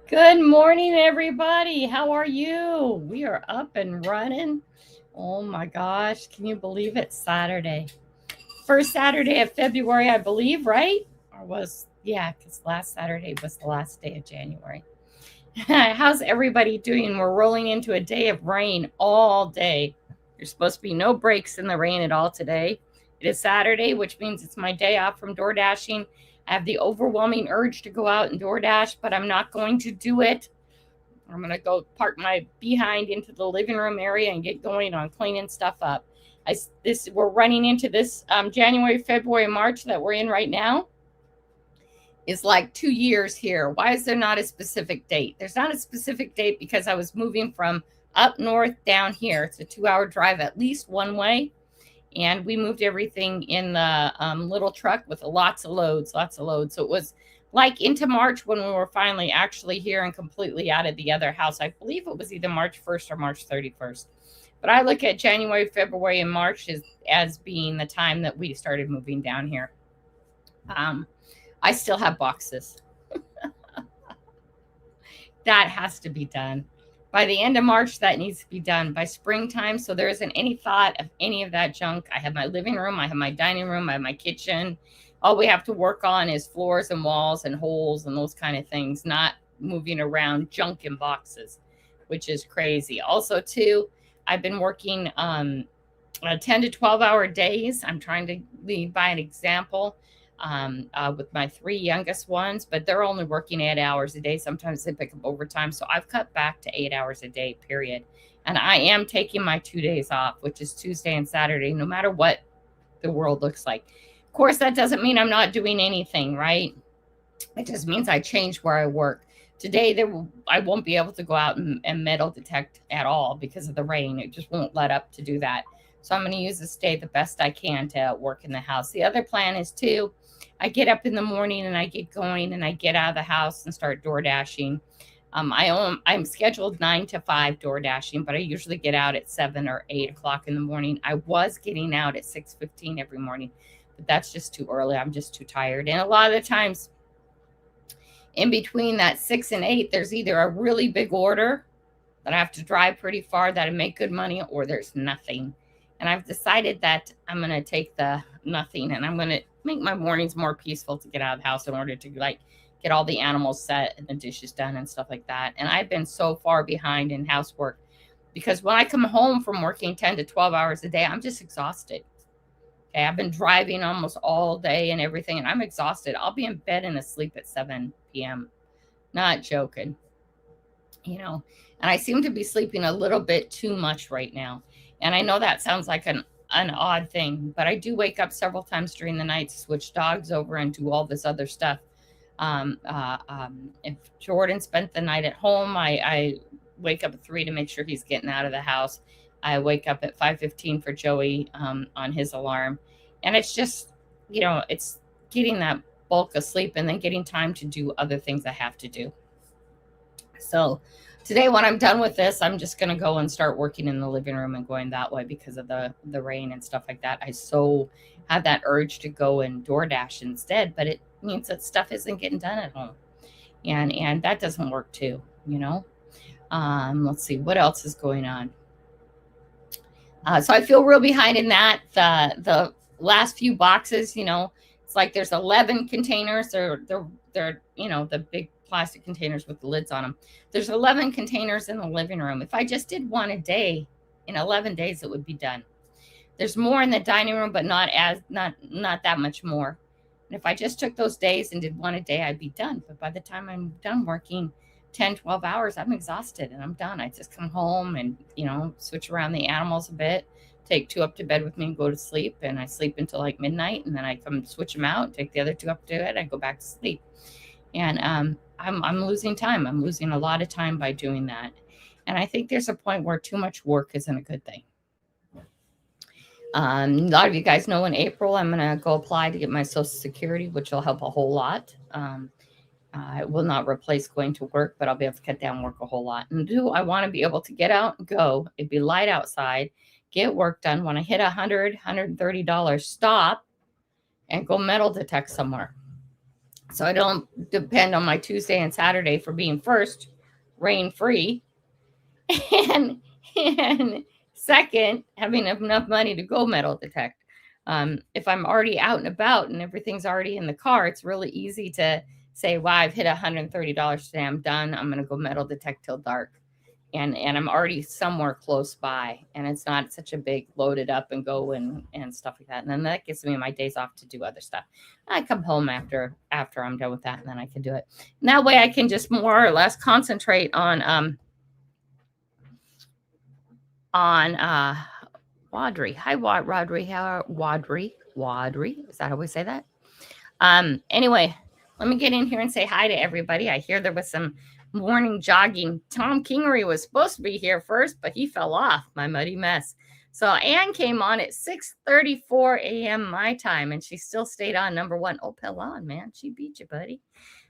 Good morning, everybody. How are you? We are up and running. Oh my gosh, can you believe it's Saturday? First Saturday of February, I believe, right? Yeah, because last Saturday was the last day of January. How's everybody doing? We're rolling into a day of rain all day. There's supposed to be no breaks in the rain at all today. It is Saturday, which means it's my day off from door dashing. I have the overwhelming urge to go out and DoorDash, but I'm not going to do it. I'm going to go park my behind into the living room area and get going on cleaning stuff up. We're running into this January, February, March that we're in right now is like 2 years here. Why is there not a specific date? There's not a specific date because I was moving from up north down here. It's a 2-hour drive at least one way. And we moved everything in the little truck with lots of loads. So it was like into March when we were finally actually here and completely out of the other house. I believe it was either March 1st or March 31st. But I look at January, February, and March as being the time that we started moving down here. I still have boxes. That has to be done. By the end of March, that needs to be done by springtime. So there isn't any thought of any of that junk. I have my living room, I have my dining room, I have my kitchen. All we have to work on is floors and walls and holes and those kind of things, not moving around junk in boxes, which is crazy. Also, too, I've been working 10 to 12-hour days. I'm trying to lead by an example with my 3 youngest ones, but they're only working 8 hours a day. Sometimes they pick up overtime. So I've cut back to 8 hours a day, period. And I am taking my 2 days off, which is Tuesday and Saturday, no matter what the world looks like. Of course, that doesn't mean I'm not doing anything, right? It just means I change where I work. Today, I won't be able to go out and metal detect at all because of the rain. It just won't let up to do that. So I'm going to use this day the best I can to work in the house. The other plan is too, I get up in the morning and I get going and I get out of the house and start door dashing. I'm scheduled 9 to 5 door dashing, but I usually get out at 7 or 8 o'clock in the morning. I was getting out at 6:15 every morning, but that's just too early. I'm just too tired. And a lot of the times in between that 6 and 8, there's either a really big order that I have to drive pretty far that I make good money, or there's nothing. And I've decided that I'm going to take the nothing and I'm going to make my mornings more peaceful to get out of the house in order to get all the animals set and the dishes done and stuff like that. And I've been so far behind in housework because when I come home from working 10 to 12 hours a day, I'm just exhausted. Okay, I've been driving almost all day and everything, and I'm exhausted. I'll be in bed and asleep at 7 p.m. Not joking. And I seem to be sleeping a little bit too much right now. And I know that sounds like an odd thing, but I do wake up several times during the night to switch dogs over and do all this other stuff. If Jordan spent the night at home, I wake up at 3 to make sure he's getting out of the house. I wake up at 5:15 for Joey on his alarm. And it's just, it's getting that bulk of sleep and then getting time to do other things I have to do. So today, when I'm done with this, I'm just going to go and start working in the living room and going that way because of the rain and stuff like that. I so have that urge to go and DoorDash instead, but it means that stuff isn't getting done at home. And that doesn't work too, Let's see, what else is going on? So I feel real behind in that. The last few boxes, it's like there's 11 containers. They're the big plastic containers with the lids on them. There's 11 containers in the living room. If I just did one a day, in 11 days it would be done. There's more in the dining room, but not that much more. And if I just took those days and did one a day, I'd be done. But by the time I'm done working 10, 12 hours, I'm exhausted and I'm done. I just come home and, switch around the animals a bit, take 2 up to bed with me and go to sleep. And I sleep until like midnight. And then I come switch them out, take the other 2 up to bed, and go back to sleep. And I'm losing time. I'm losing a lot of time by doing that. And I think there's a point where too much work isn't a good thing. A lot of you guys know in April, I'm going to go apply to get my Social Security, which will help a whole lot. It will not replace going to work, but I'll be able to cut down work a whole lot. And I want to be able to get out and go. It'd be light outside, get work done. When I hit $100, $130, stop and go metal detect somewhere. So I don't depend on my Tuesday and Saturday for being first rain free. and and second, having enough money to go metal detect. If I'm already out and about and everything's already in the car, it's really easy to say, "Wow, I've hit $130 today. I'm done. I'm going to go metal detect till dark." And I'm already somewhere close by, and it's not such a big loaded up and go and stuff like that. And then that gives me my days off to do other stuff. I come home after I'm done with that, and then I can do it. And that way I can just more or less concentrate on Wadri. Hi, Wadri. How are Wadri? Is that how we say that? Anyway, let me get in here and say hi to everybody. I hear there was some morning jogging. Tom Kingery was supposed to be here first, but he fell off. My muddy mess. So Anne came on at 6:34 a.m. my time, and she still stayed on number one. Oh, Pelon, man, she beat you, buddy.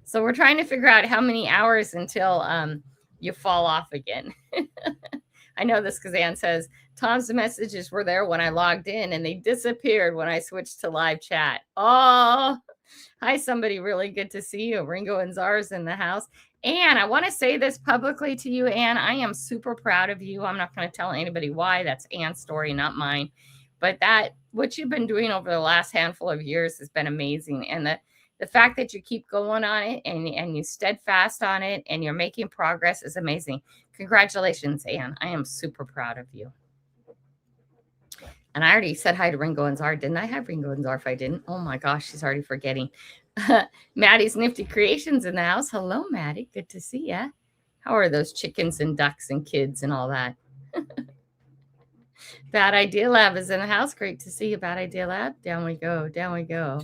So we're trying to figure out how many hours until you fall off again. I know this because Ann says Tom's messages were there when I logged in and they disappeared when I switched to live chat. Oh, hi, somebody really good to see you. Ringo and Czar's in the house. Ann, I want to say this publicly to you, Ann. I am super proud of you. I'm not going to tell anybody why. That's Ann's story, not mine. But what you've been doing over the last handful of years has been amazing. And the fact that you keep going on it and you steadfast on it and you're making progress is amazing. Congratulations, Anne. I am super proud of you. And I already said hi to Ringo and Czar. Didn't I have Ringo and Czar if I didn't? Oh my gosh, she's already forgetting. Maddie's Nifty Creations in the house. Hello, Maddie. Good to see ya. How are those chickens and ducks and kids and all that? Bad Idea Lab is in the house. Great to see you, Bad Idea Lab. Down we go. Down we go.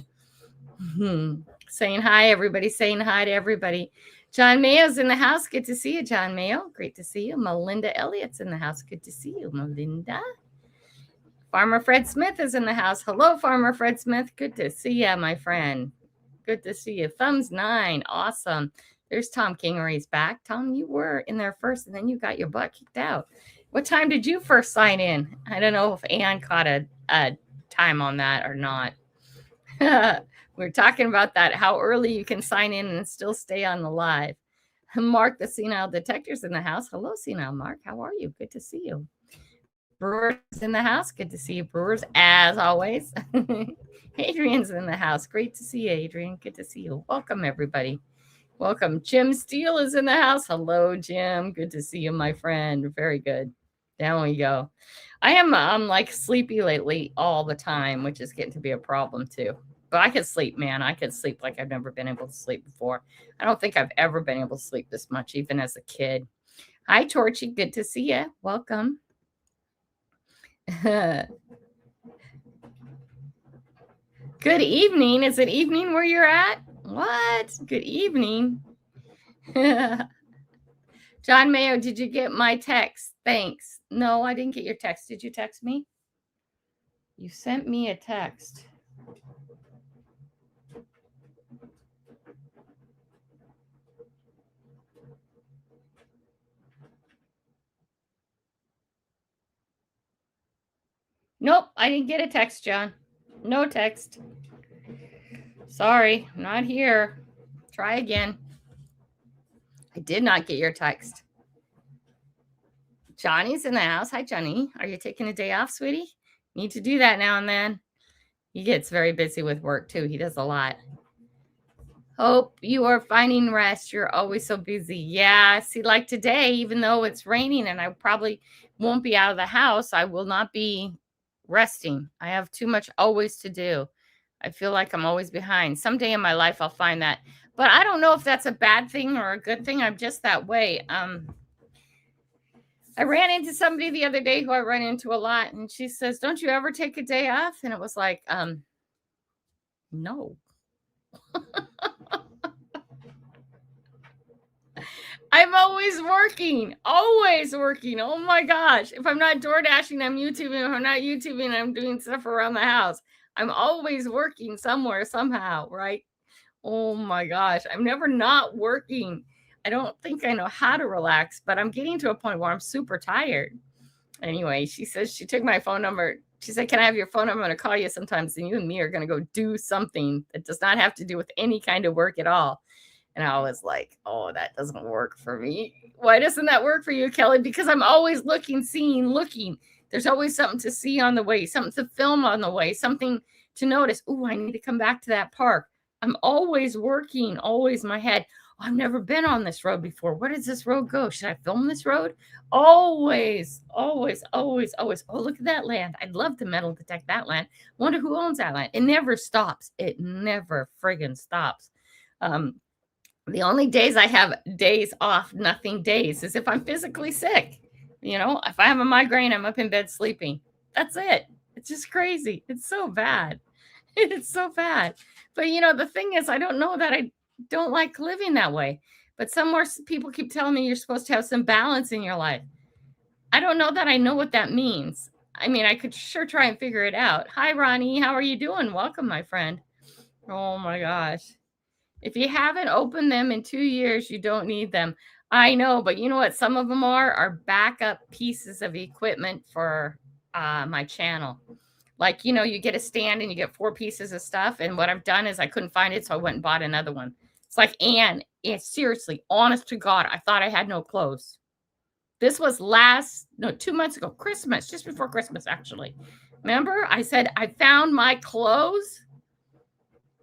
Saying hi, everybody. Saying hi to everybody. John Mayo's in the house. Good to see you, John Mayo. Great to see you. Melinda Elliott's in the house. Good to see you, Melinda. Farmer Fred Smith is in the house. Hello, Farmer Fred Smith. Good to see you, my friend. Good to see you. Thumbs 9. Awesome. There's Tom Kingery's back. Tom, you were in there first, and then you got your butt kicked out. What time did you first sign in? I don't know if Ann caught a time on that or not. We're talking about that, how early you can sign in and still stay on the live. Mark, the Senile Detector's in the house. Hello, Senile Mark. How are you? Good to see you. Brewer's in the house. Good to see you, Brewers, as always. Adrian's in the house. Great to see you, Adrian. Good to see you. Welcome, everybody. Welcome. Jim Steele is in the house. Hello, Jim. Good to see you, my friend. Very good. Down we go. I'm like sleepy lately all the time, which is getting to be a problem too. But I could sleep, man. I could sleep like I've never been able to sleep before. I don't think I've ever been able to sleep this much, even as a kid. Hi, Torchy. Good to see you. Welcome. Good evening. Is it evening where you're at? What? Good evening. John Mayo, did you get my text? Thanks. No, I didn't get your text. Did you text me? You sent me a text. Nope, I didn't get a text, John. No text. Sorry, not here. Try again. I did not get your text. Johnny's in the house. Hi, Johnny. Are you taking a day off, sweetie? Need to do that now and then. He gets very busy with work, too. He does a lot. Hope you are finding rest. You're always so busy. Yeah, see, like today, even though it's raining and I probably won't be out of the house, I will not be resting. I have too much always to do. I feel like I'm always behind. Someday in my life, I'll find that. But I don't know if that's a bad thing or a good thing. I'm just that way. I ran into somebody the other day who I run into a lot, and she says, "Don't you ever take a day off?" And it was like, no. I'm always working. Oh my gosh. If I'm not door dashing, I'm YouTubing. If I'm not YouTubing, I'm doing stuff around the house. I'm always working somewhere, somehow, right? Oh my gosh. I'm never not working. I don't think I know how to relax, but I'm getting to a point where I'm super tired. Anyway, she says she took my phone number She said, can I have your phone? I'm going to call you sometimes, and you and me are going to go do something that does not have to do with any kind of work at all. And I was like, oh, that doesn't work for me. Why doesn't that work for you, Kelly? Because I'm always looking, seeing, looking. There's always something to see on the way, something to film on the way, something to notice. Oh, I need to come back to that park. I'm always working, always my head. Oh, I've never been on this road before. Where does this road go? Should I film this road? Always, always, always, always. Oh, look at that land. I'd love to metal detect that land. Wonder who owns that land. It never stops. It never friggin' stops. The only days I have days off, nothing days, is if I'm physically sick. You know, if I have a migraine, I'm up in bed sleeping. That's it. It's just crazy. It's so bad. It's so bad. But, you know, the thing is, I don't know that I don't like living that way. But some more people keep telling me you're supposed to have some balance in your life. I don't know that I know what that means. I mean, I could sure try and figure it out. Hi, Ronnie. How are you doing? Welcome, my friend. Oh, my gosh. If you haven't opened them in 2 years, you don't need them. I know, but you know what some of them are backup pieces of equipment for my channel. Like, you know, you get a stand and you get 4 pieces of stuff. And what I've done is I couldn't find it, so I went and bought another one. It's like, Anne, seriously, honest to God, I thought I had no clothes. This was 2 months ago, Christmas, just before Christmas, actually. Remember, I said, I found my clothes.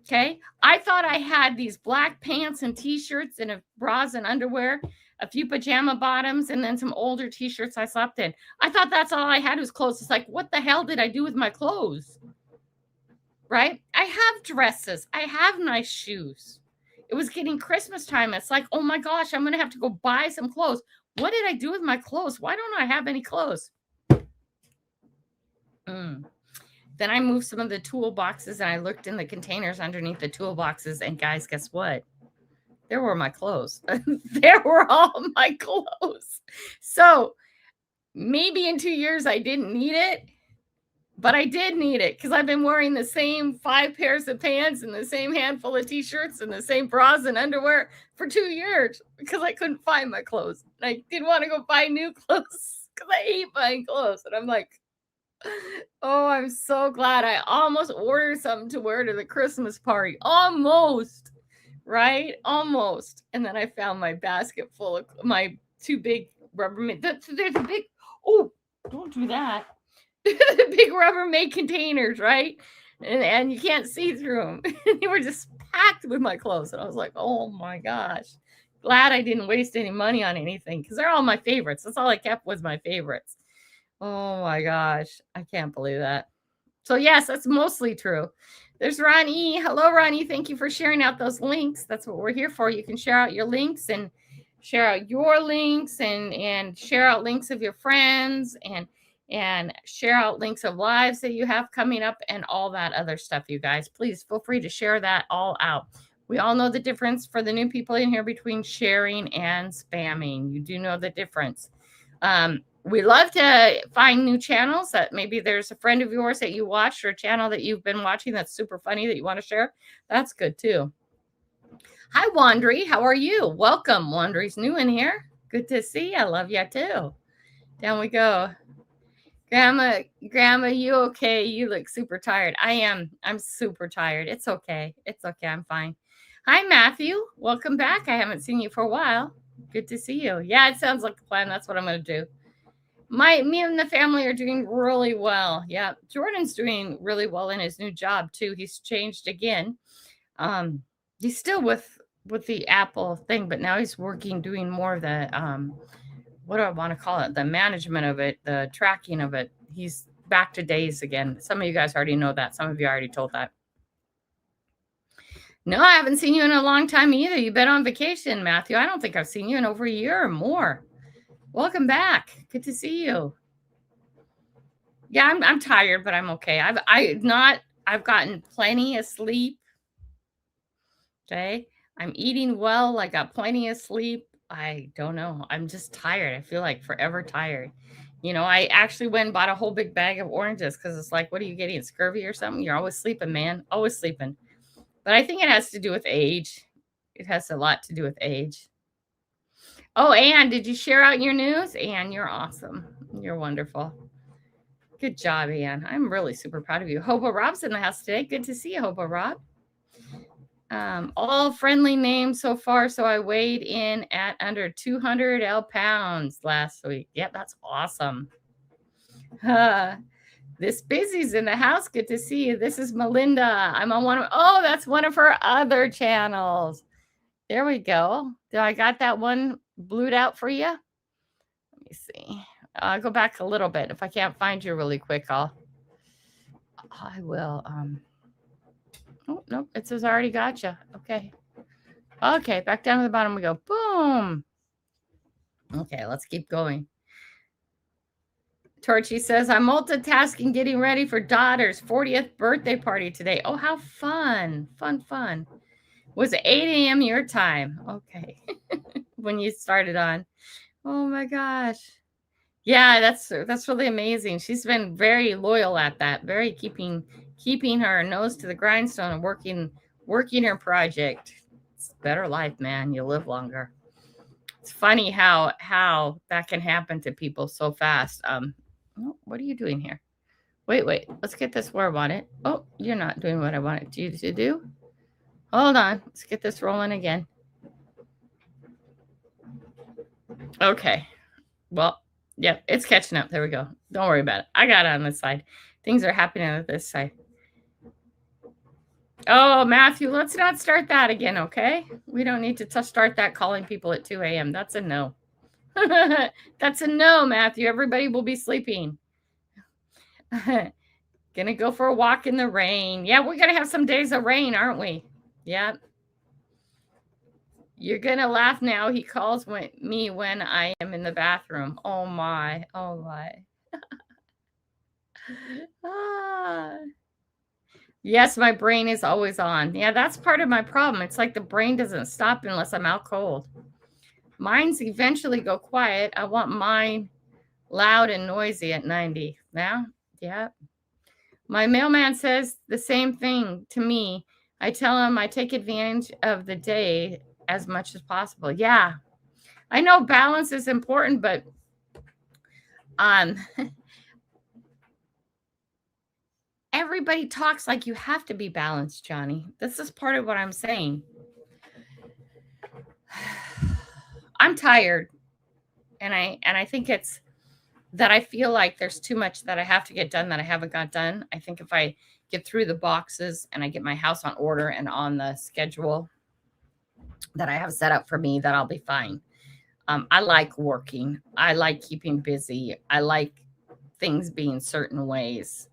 Okay. I thought I had these black pants and t-shirts and bras and underwear, a few pajama bottoms, and then some older t-shirts I slept in. I thought that's all I had was clothes. It's like, what the hell did I do with my clothes? Right? I have dresses. I have nice shoes. It was getting Christmas time. It's like, oh my gosh, I'm going to have to go buy some clothes. What did I do with my clothes? Why don't I have any clothes? Then I moved some of the toolboxes and I looked in the containers underneath the toolboxes. And guys, guess what? There were my clothes. There were all my clothes. So maybe in 2 years I didn't need it, but I did need it because I've been wearing the same 5 pairs of pants and the same handful of t-shirts and the same bras and underwear for 2 years because I couldn't find my clothes. And I didn't want to go buy new clothes because I hate buying clothes. And I'm like, oh, I'm so glad I almost ordered something to wear to the Christmas party. Almost, right? Almost. And then I found my basket full of my 2 big Rubbermaid. They're the big, oh, don't do that. The big Rubbermaid containers, right? And you can't see through them. They were just packed with my clothes. And I was like, oh my gosh. Glad I didn't waste any money on anything because they're all my favorites. That's all I kept was my favorites. Oh my gosh. I can't believe that. So yes, that's mostly true. There's Ronnie. Hello, Ronnie. Thank you for sharing out those links. That's what we're here for. You can share out your links and share out your links and share out links of your friends and share out links of lives that you have coming up and all that other stuff, you guys. Please feel free to share that all out. We all know the difference for the new people in here between sharing and spamming. You do know the difference. We love to find new channels that maybe there's a friend of yours that you watched or a channel that you've been watching that's super funny that you want to share. That's good too. Hi, Wandry. How are you? Welcome. Wandry's new in here. Good to see you. I love you too. Down we go. Grandma, you okay? You look super tired. I am. I'm super tired. It's okay. It's okay. I'm fine. Hi, Matthew. Welcome back. I haven't seen you for a while. Good to see you. Yeah, it sounds like a plan. That's what I'm going to do. Me and the family are doing really well. Yeah, Jordan's doing really well in his new job too. He's changed again. He's still with the Apple thing, but now he's doing more of the what do I want to call it? The management of it, the tracking of it. He's back to days again. Some of you guys already know that. Some of you already told that. No, I haven't seen you in a long time either. You've been on vacation, Matthew. I don't think I've seen you in over a year or more. Welcome back. Good to see you. Yeah, I'm tired, but I'm okay. I've gotten plenty of sleep. Okay. I'm eating well. I got plenty of sleep. I don't know. I'm just tired. I feel like forever tired. You know, I actually went and bought a whole big bag of oranges because it's like, what are you getting? Scurvy or something? You're always sleeping, man. Always sleeping. But I think it has to do with age. It has a lot to do with age. Oh, Anne, did you share out your news? Anne, you're awesome. You're wonderful. Good job, Ann. I'm really super proud of you. Hobo Rob's in the house today. Good to see you, Hobo Rob. All friendly names so far. So I weighed in at under 200 pounds last week. Yep, that's awesome. This Busy's in the house. Good to see you. This is Melinda. I'm on one of, oh, that's one of her other channels. There we go. Do I got that one blued out for you? Let me see. I'll go back a little bit. If I can't find you really quick, I will. Oh, nope. It says I already got you. Okay. Okay. Back down to the bottom we go. Boom. Okay. Let's keep going. Torchy says, I'm multitasking, getting ready for daughter's 40th birthday party today. Oh, how fun. Fun. Was 8 a.m. your time? Okay. When you started on. Oh my gosh. Yeah, that's really amazing. She's been very loyal at that. Very keeping her nose to the grindstone and working her project. It's a better life, man. You live longer. It's funny how that can happen to people so fast. What are you doing here? Wait. Let's get this where I want it. Oh, you're not doing what I wanted you to do. Hold on. Let's get this rolling again. Okay. Well, yeah, it's catching up. There we go. Don't worry about it. I got it on this side. Things are happening on this side. Oh, Matthew, let's not start that again, okay? We don't need to start that calling people at 2 a.m. That's a no. That's a no, Matthew. Everybody will be sleeping. Gonna go for a walk in the rain. Yeah, we're gonna have some days of rain, aren't we? Yeah. You're gonna laugh now. He calls me when I am in the bathroom. Oh my. Yes, my brain is always on. Yeah, that's part of my problem. It's like the brain doesn't stop unless I'm out cold. Mine's eventually go quiet. I want mine loud and noisy at 90. Yeah. My mailman says the same thing to me. I tell him I take advantage of the day as much as possible. Yeah. I know balance is important, but everybody talks like you have to be balanced, Johnny. This is part of what I'm saying. I'm tired. And I think it's that I feel like there's too much that I have to get done that I haven't got done. I think if I get through the boxes and I get my house on order and on the schedule that I have set up for me, that I'll be fine. I like working. I like keeping busy. I like things being certain ways.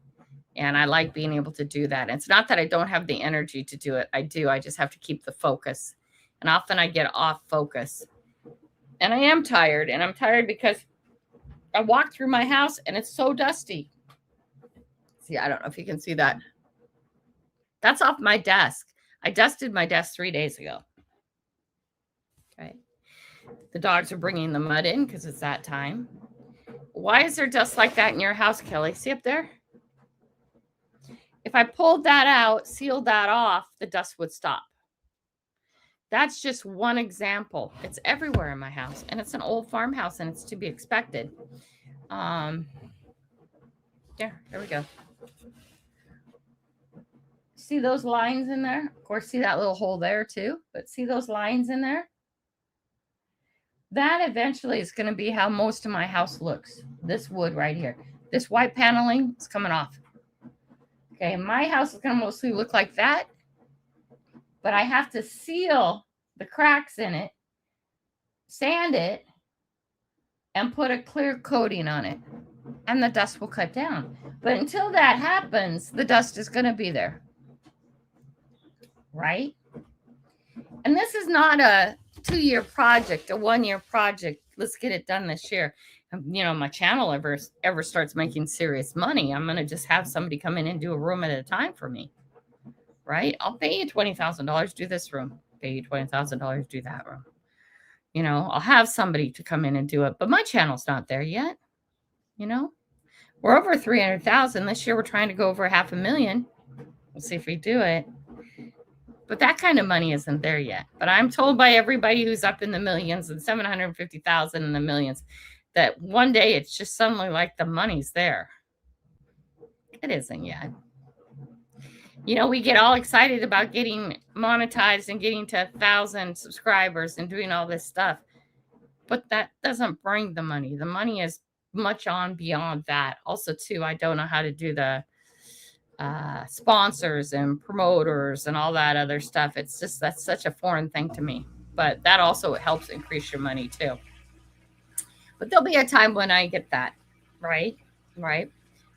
And I like being able to do that. And it's not that I don't have the energy to do it. I do. I just have to keep the focus. And often I get off focus. And I am tired. And I'm tired because I walk through my house and it's so dusty. See, I don't know if you can see that. That's off my desk. I dusted my desk 3 days ago. Okay. The dogs are bringing the mud in because it's that time. Why is there dust like that in your house, Kelly? See up there? If I pulled that out, sealed that off, the dust would stop. That's just one example. It's everywhere in my house, and it's an old farmhouse, and it's to be expected. Yeah, there we go. See those lines in there? Of course, see that little hole there too, but see those lines in there? That eventually is going to be how most of my house looks. This wood right here. This white paneling is coming off. Okay, my house is going to mostly look like that, but I have to seal the cracks in it, sand it, and put a clear coating on it, and the dust will cut down. But until that happens, the dust is going to be there, right? And this is not a 2-year project, a 1-year project. Let's get it done this year. My channel ever starts making serious money, I'm going to just have somebody come in and do a room at a time for me, right? I'll pay you $20,000, do this room. Pay you $20,000, do that room. I'll have somebody to come in and do it, but my channel's not there yet. We're over 300,000 this year. We're trying to go over 500,000. We'll see if we do it. But that kind of money isn't there yet. But I'm told by everybody who's up in the millions and 750,000 in the millions that one day it's just suddenly like the money's there. It isn't yet. You know, we get all excited about getting monetized and getting to 1,000 subscribers and doing all this stuff. But that doesn't bring the money. The money is much on beyond that. Also, too, I don't know how to do the sponsors and promoters and all that other stuff. It's just, that's such a foreign thing to me. But that also helps increase your money, too. But there'll be a time when I get that, right? Right.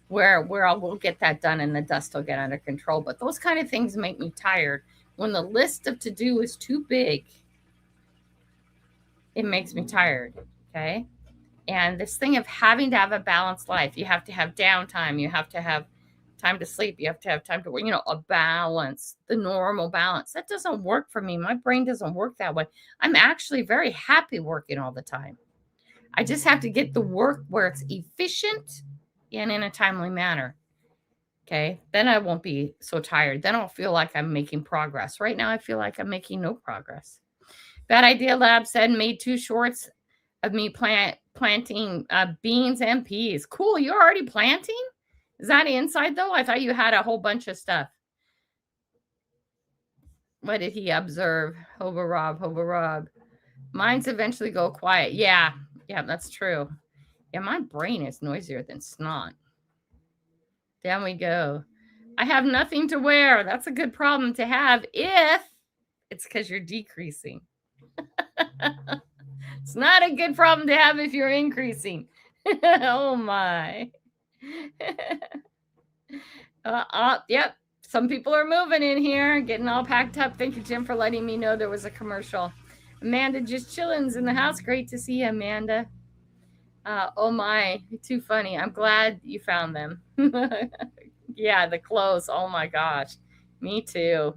Where I will get that done and the dust will get under control. But those kind of things make me tired. When the list of to do is too big, it makes me tired. Okay. And this thing of having to have a balanced life, you have to have downtime, you have to have time to sleep, you have to have time to work, you know, a balance, the normal balance. That doesn't work for me. My brain doesn't work that way. I'm actually very happy working all the time. I just have to get the work where it's efficient and in a timely manner. Okay. Then I won't be so tired. Then I'll feel like I'm making progress. Right now, I feel like I'm making no progress. Bad Idea Lab said, made 2 shorts of me planting beans and peas. Cool. You're already planting? Is that inside though? I thought you had a whole bunch of stuff. What did he observe? Hoba Rob. Mine's eventually go quiet. Yeah, that's true. Yeah, my brain is noisier than snot. Down we go. I have nothing to wear. That's a good problem to have if it's because you're decreasing. It's not a good problem to have if you're increasing. Oh my. Yep. Some people are moving in here, getting all packed up. Thank you, Jim, for letting me know there was a commercial. Amanda just chillins in the house. Great to see you, Amanda. Oh my, too funny. I'm glad you found them. Yeah, the clothes. Oh my gosh. Me too.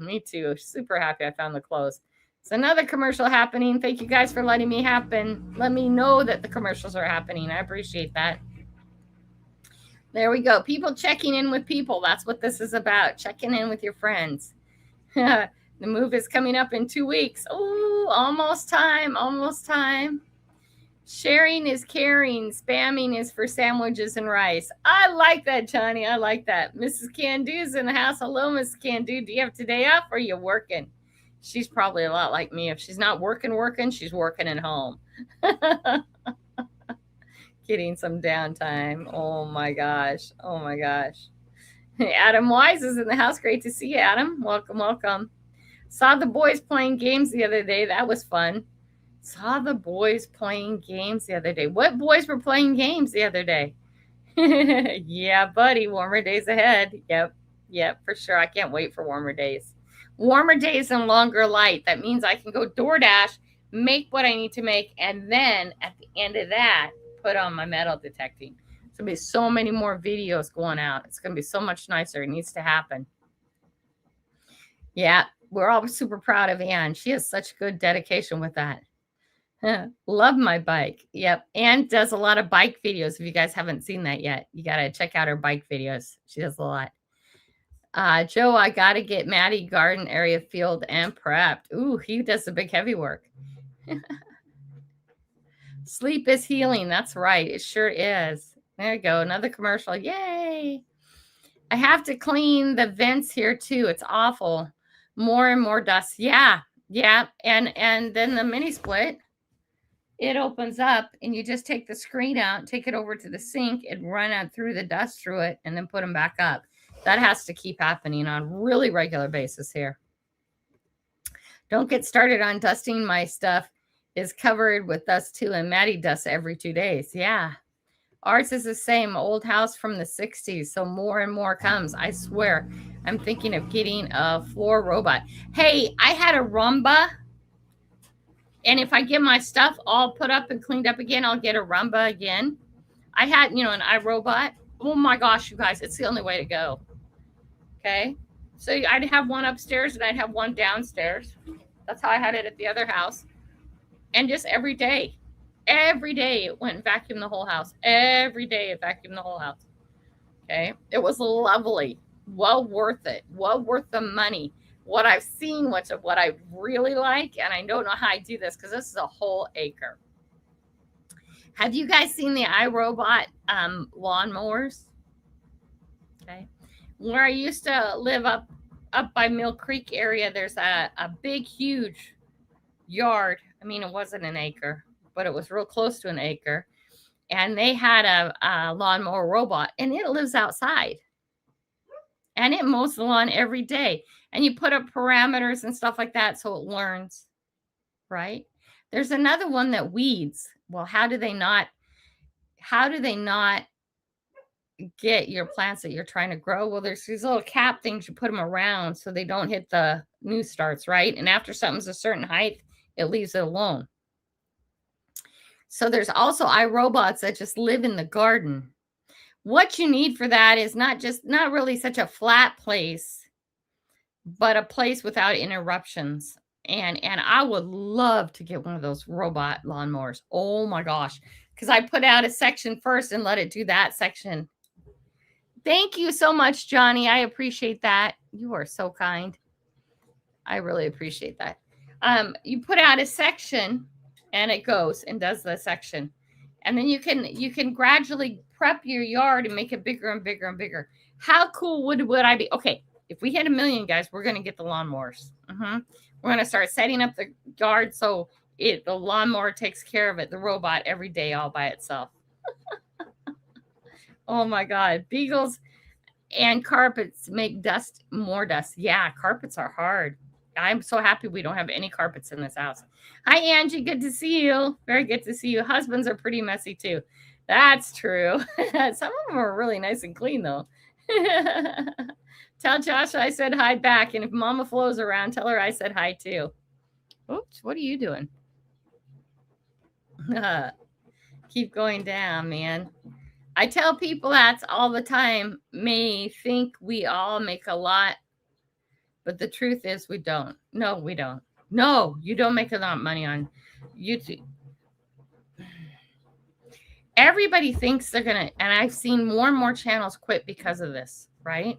Super happy I found the clothes. It's another commercial happening. Thank you guys for letting me happen. Let me know that the commercials are happening. I appreciate that. There we go. People checking in with people. That's what this is about. Checking in with your friends. The move is coming up in 2 weeks. Oh, almost time. Sharing is caring. Spamming is for sandwiches and rice. I like that, Johnny. I like that. Mrs. Candu's in the house. Hello, Mrs. Candu. Do you have today off or are you working? She's probably a lot like me. If she's not working, she's working at home. Getting some downtime. Oh my gosh. Adam Wise is in the house. Great to see you, Adam. Welcome. Saw the boys playing games the other day. That was fun. What boys were playing games the other day? Yeah, buddy. Warmer days ahead. Yep, for sure. I can't wait for warmer days. Warmer days and longer light. That means I can go DoorDash, make what I need to make, and then at the end of that, put on my metal detecting. There's going to be so many more videos going out. It's going to be so much nicer. It needs to happen. Yeah, we're all super proud of Ann. She has such good dedication with that. Love my bike. Yep. Ann does a lot of bike videos. If you guys haven't seen that yet, you got to check out her bike videos. She does a lot. Joe, I got to get Maddie garden area filled and prepped. Ooh, he does the big heavy work. Sleep is healing. That's right. It sure is. There you go. Another commercial. Yay. I have to clean the vents here too. It's awful. More and more dust. Yeah. And then the mini split, it opens up and you just take the screen out, take it over to the sink and run out through the dust through it and then put them back up. That has to keep happening on a really regular basis here. Don't get started on dusting. My stuff is covered with dust too, and Maddie dusts every 2 days. Yeah. Ours is the same. Old house from the 60s, so more and more comes. I swear. I'm thinking of getting a floor robot. Hey, I had a Roomba, and if I get my stuff all put up and cleaned up again, I'll get a Roomba again. I had, an iRobot. Oh my gosh, you guys, it's the only way to go. Okay. So I'd have one upstairs and I'd have one downstairs. That's how I had it at the other house. And just every day it went and vacuumed the whole house. Every day it vacuumed the whole house. Okay. It was lovely. Well worth it. Well worth the money. What I've seen, what I really like, and I don't know how I do this because this is a whole acre. Have you guys seen the iRobot lawnmowers? Okay. Where I used to live up by Mill Creek area, there's a big, huge yard. I mean, it wasn't an acre, but it was real close to an acre. And they had a lawnmower robot, and it lives outside. And it mows the lawn every day. And you put up parameters and stuff like that so it learns, right? There's another one that weeds. Well, how do they not get your plants that you're trying to grow? Well, there's these little cap things you put them around so they don't hit the new starts, right? And after something's a certain height, it leaves it alone. So there's also iRobots that just live in the garden. What you need for that is not really such a flat place, but a place without interruptions. And I would love to get one of those robot lawnmowers. Oh my gosh. Because I put out a section first and let it do that section. Thank you so much, Johnny. I appreciate that. You are so kind. I really appreciate that. You put out a section and it goes and does the section. And then you can gradually prep your yard and make it bigger and bigger and bigger. How cool would I be? Okay, if we hit 1 million, guys, we're going to get the lawnmowers. We're going to start setting up the yard so the lawnmower takes care of it, the robot, every day all by itself. Oh, my God. Beagles and carpets make more dust. Yeah, carpets are hard. I'm so happy we don't have any carpets in this house. Hi, Angie. Good to see you. Very good to see you. Husbands are pretty messy, too. That's true. Some of them are really nice and clean, though. Tell Josh I said hi back. And if Mama Flo's around, tell her I said hi, too. Oops, what are you doing? Keep going down, man. I tell people that all the time. May think we all make a lot, but the truth is we don't. No, we don't. No, you don't make a lot of money on YouTube. Everybody thinks they're going to, and I've seen more and more channels quit because of this, right?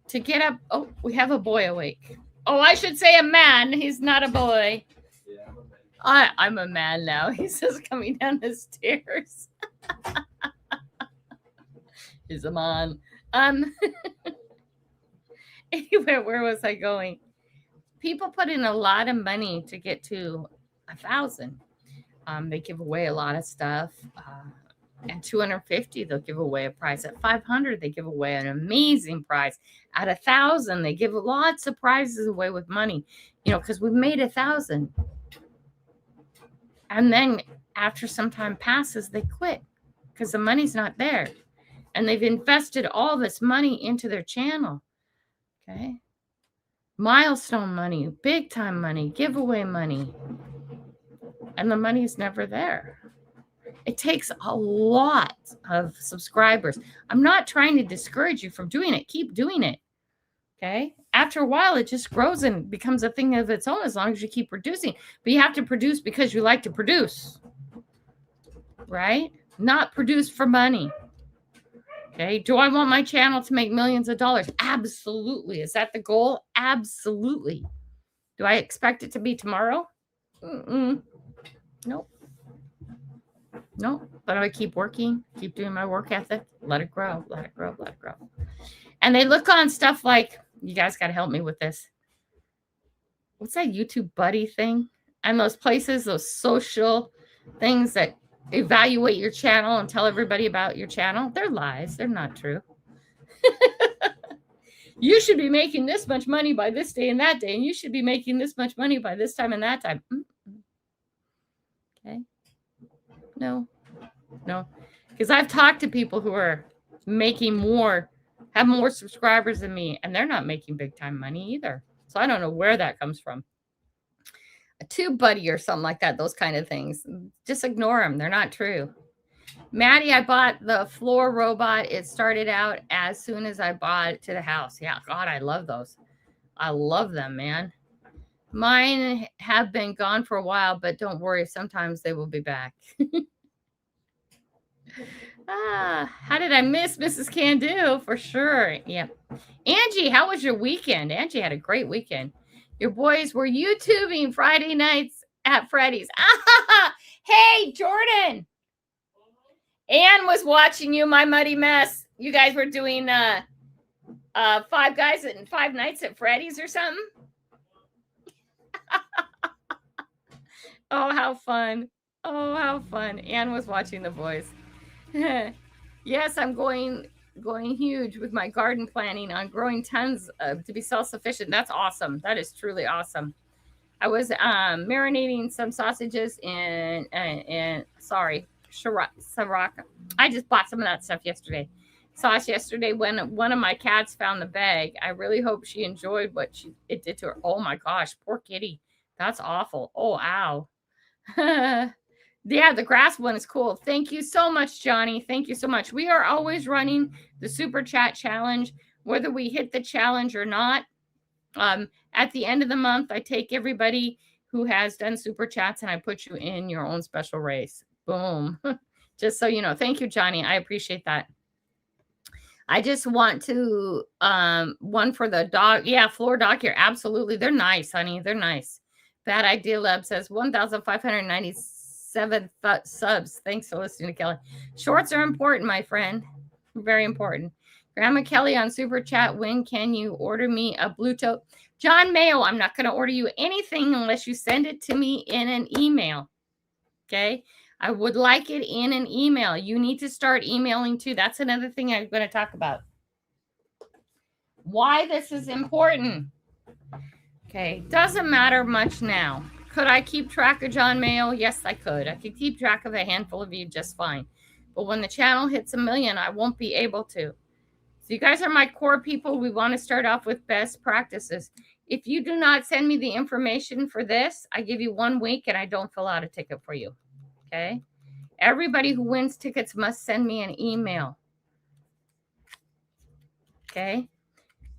To get up. Oh, we have a boy awake. Oh, I should say a man. He's not a boy. Yeah, I'm a man now. He's just coming down the stairs. He's a man. Anyway, where was I going? People put in a lot of money to get to 1,000. They give away a lot of stuff. At 250, they'll give away a prize. At 500, they give away an amazing prize. At 1,000, they give lots of prizes away with money. Because we've made 1,000. And then after some time passes, they quit because the money's not there. And they've invested all this money into their channel. Okay. Milestone money, big time money, giveaway money. And the money's never there. It takes a lot of subscribers. I'm not trying to discourage you from doing it. Keep doing it. Okay. After a while, it just grows and becomes a thing of its own as long as you keep producing. But you have to produce because you like to produce. Right? Not produce for money. Okay. Do I want my channel to make millions of dollars? Absolutely. Is that the goal? Absolutely. Do I expect it to be tomorrow? Nope. Nope. But I keep working, keep doing my work ethic, let it grow, let it grow, let it grow. And they look on stuff like, you guys got to help me with this. What's that YouTube buddy thing? And those places, those social things that evaluate your channel and tell everybody about your channel. They're lies. They're not true. You should be making this much money by this day and that day. And you should be making this much money by this time and that time. Okay. No. Because I've talked to people who are making more, have more subscribers than me, and they're not making big time money either. So I don't know where that comes from. A tube buddy or something like that, those kind of things. Just ignore them. They're not true. Maddie, I bought the floor robot. It started out as soon as I bought it to the house. Yeah, God, I love those. I love them, man. Mine have been gone for a while, but don't worry. Sometimes they will be back. How did I miss Mrs. Can Do? For sure. Yeah. Angie, how was your weekend? Angie had a great weekend. Your boys were YouTubing Friday nights at Freddy's. Hey, Jordan. Ann was watching you, my muddy mess. You guys were doing 5 guys and 5 nights at Freddy's or something? Oh, how fun. Oh, how fun. Anne was watching The Voice. Yes, I'm going huge with my garden planning on growing tons to be self-sufficient. That's awesome. That is truly awesome. I was marinating some sausages in Sriracha. I just bought some of that stuff yesterday. Sauce yesterday when one of my cats found the bag. I really hope she enjoyed what it did to her. Oh my gosh, poor kitty. That's awful. Oh, ow. Yeah, the grass one is cool. Thank you so much, Johnny. Thank you so much. We are always running the Super Chat Challenge, whether we hit the challenge or not. At the end of the month, I take everybody who has done Super Chats and I put you in your own special race. Boom. Just so you know. Thank you, Johnny. I appreciate that. I just want to, one for the dog. Yeah, floor dog here. Absolutely. They're nice, honey. They're nice. Bad Idea Lab says 1,597 subs. Thanks for listening to Kelly. Shorts are important, my friend. Very important. Grandma Kelly on Super Chat. When can you order me a blue tote? John Mayo, I'm not going to order you anything unless you send it to me in an email. Okay? I would like it in an email. You need to start emailing too. That's another thing I'm going to talk about. Why this is important. Okay, doesn't matter much now. Could I keep track of John Mayo? Yes, I could. I could keep track of a handful of you just fine. But when the channel hits 1 million, I won't be able to. So you guys are my core people. We want to start off with best practices. If you do not send me the information for this, I give you 1 week and I don't fill out a ticket for you. Okay? Everybody who wins tickets must send me an email. Okay?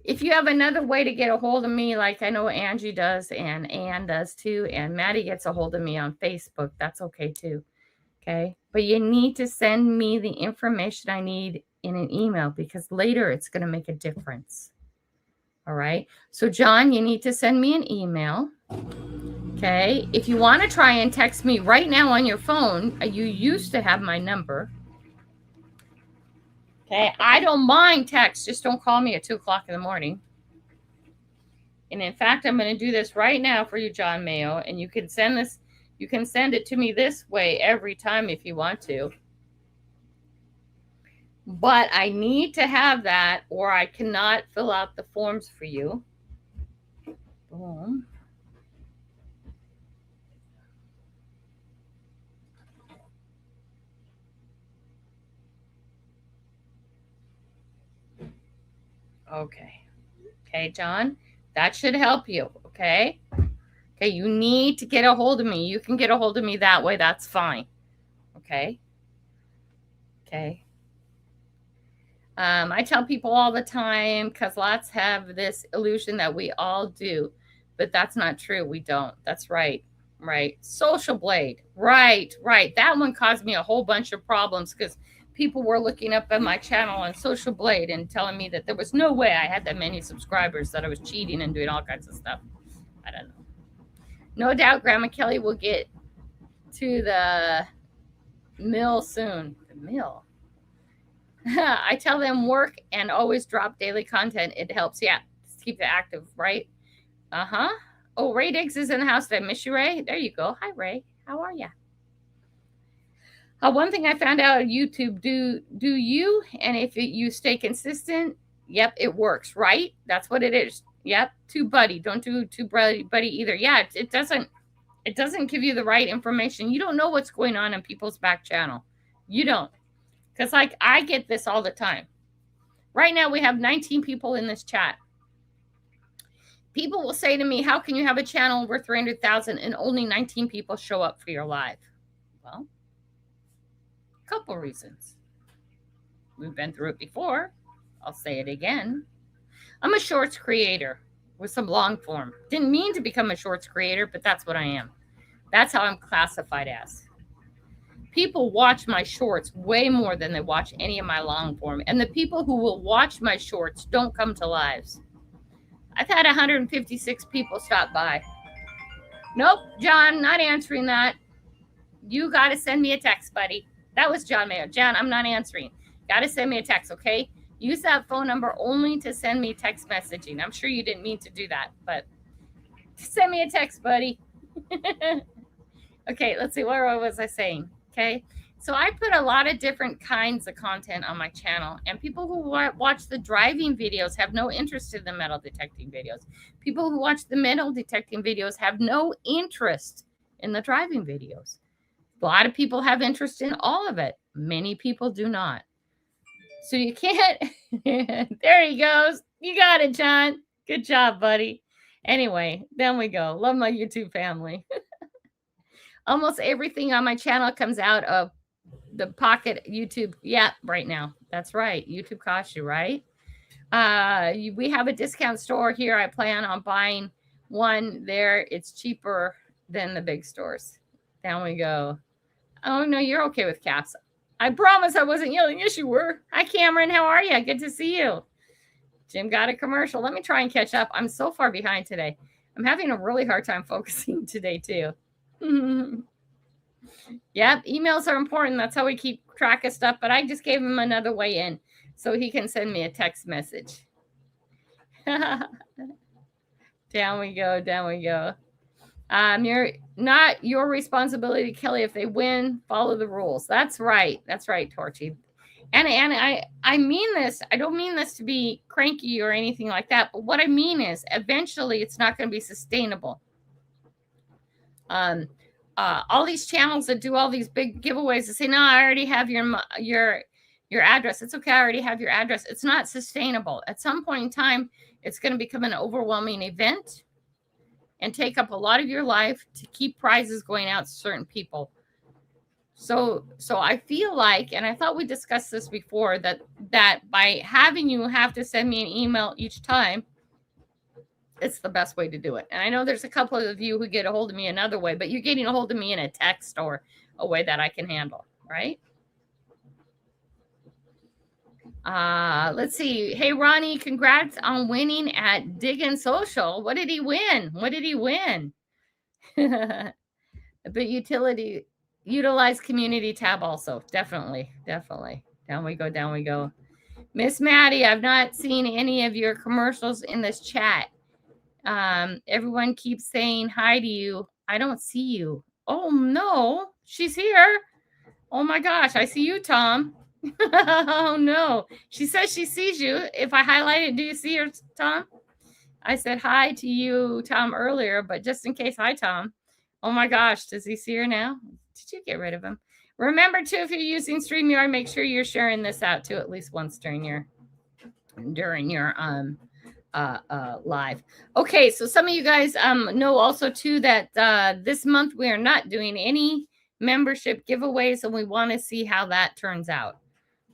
If you have another way to get a hold of me, like I know Angie does and Ann does too, and Maddie gets a hold of me on Facebook, that's okay too. Okay? But you need to send me the information I need in an email because later it's going to make a difference. All right? So, John, you need to send me an email. Okay? If you want to try and text me right now on your phone, you used to have my number. Okay, I don't mind text. Just don't call me at 2 o'clock in the morning. And in fact, I'm going to do this right now for you, John Mayo. And you can send this. You can send it to me this way every time if you want to. But I need to have that or I cannot fill out the forms for you. Boom. Okay. Okay, John, that should help you. Okay. Okay, you need to get a hold of me. You can get a hold of me that way. That's fine. Okay. Okay. I tell people all the time because lots have this illusion that we all do, but that's not true. We don't. That's right. Right. Social Blade. Right. Right. That one caused me a whole bunch of problems because people were looking up on my channel on Social Blade and telling me that there was no way I had that many subscribers, that I was cheating and doing all kinds of stuff. I don't know. No doubt Grandma Kelly will get to the mill soon. The mill. I tell them work and always drop daily content. It helps. Yeah. Keep it active, right? Uh-huh. Oh, Ray Diggs is in the house. Did I miss you, Ray? There you go. Hi, Ray. How are you? One thing I found out on YouTube, do you, and if you stay consistent, yep, it works, right? That's what it is. Yep, too buddy. Don't do too buddy either. Yeah, it doesn't give you the right information. You don't know what's going on in people's back channel. You don't. Because like I get this all the time. Right now we have 19 people in this chat. People will say to me, how can you have a channel over 300,000 and only 19 people show up for your live? Well, a couple reasons. We've been through it before. I'll say it again. I'm a shorts creator with some long form. Didn't mean to become a shorts creator, but that's what I am. That's how I'm classified as. People watch my shorts way more than they watch any of my long form. And the people who will watch my shorts don't come to lives. I've had 156 people stop by. Nope, John, not answering that. You got to send me a text, buddy. That was John Mayo. John, I'm not answering. Got to send me a text, okay? Use that phone number only to send me text messaging. I'm sure you didn't mean to do that, but send me a text, buddy. Okay, let's see. What was I saying? Okay. So I put a lot of different kinds of content on my channel, and people who watch the driving videos have no interest in the metal detecting videos. People who watch the metal detecting videos have no interest in the driving videos. A lot of people have interest in all of it. Many people do not. So you can't. There he goes. You got it, John. Good job, buddy. Anyway, then we go. Love my YouTube family. Almost everything on my channel comes out of the Pocket YouTube. Yeah, right now. That's right. YouTube costs you, right? We have a discount store here. I plan on buying one there. It's cheaper than the big stores. Down we go. Oh, no, you're okay with caps. I promise I wasn't yelling. Yes, you were. Hi, Cameron. How are you? Good to see you. Jim got a commercial. Let me try and catch up. I'm so far behind today. I'm having a really hard time focusing today, too. Yep, emails are important. That's how we keep track of stuff. But I just gave him another way in so he can send me a text message. Down we go. Down we go. You're not your responsibility, Kelly. If they win, follow the rules. That's right. That's right, Torchy. And I mean this. I don't mean this to be cranky or anything like that. But what I mean is, eventually, it's not going to be sustainable. All these channels that do all these big giveaways and say, no, I already have your address. It's okay. I already have your address. It's not sustainable. At some point in time, it's going to become an overwhelming event and take up a lot of your life to keep prizes going out to certain people. So I feel like, and I thought we discussed this before, that by having you have to send me an email each time, it's the best way to do it. And I know there's a couple of you who get a hold of me another way, but you're getting a hold of me in a text or a way that I can handle, right? Let's see. Hey, Ronnie, congrats on winning at Diggin' Social. What did he win? What did he win? But utilize community tab also. Definitely. Down we go. Down we go. Miss Maddie, I've not seen any of your commercials in this chat. Everyone keeps saying hi to you. I don't see you. Oh, no. She's here. Oh, my gosh. I see you, Tom. Oh, no. She says she sees you. If I highlight it, do you see her, Tom? I said hi to you, Tom, earlier, but just in case, hi, Tom. Oh, my gosh. Does he see her now? Did you get rid of him? Remember, too, if you're using StreamYard, make sure you're sharing this out, too, at least once during your live. Okay, so some of you guys know also, too, that this month we are not doing any membership giveaways, and we want to see how that turns out.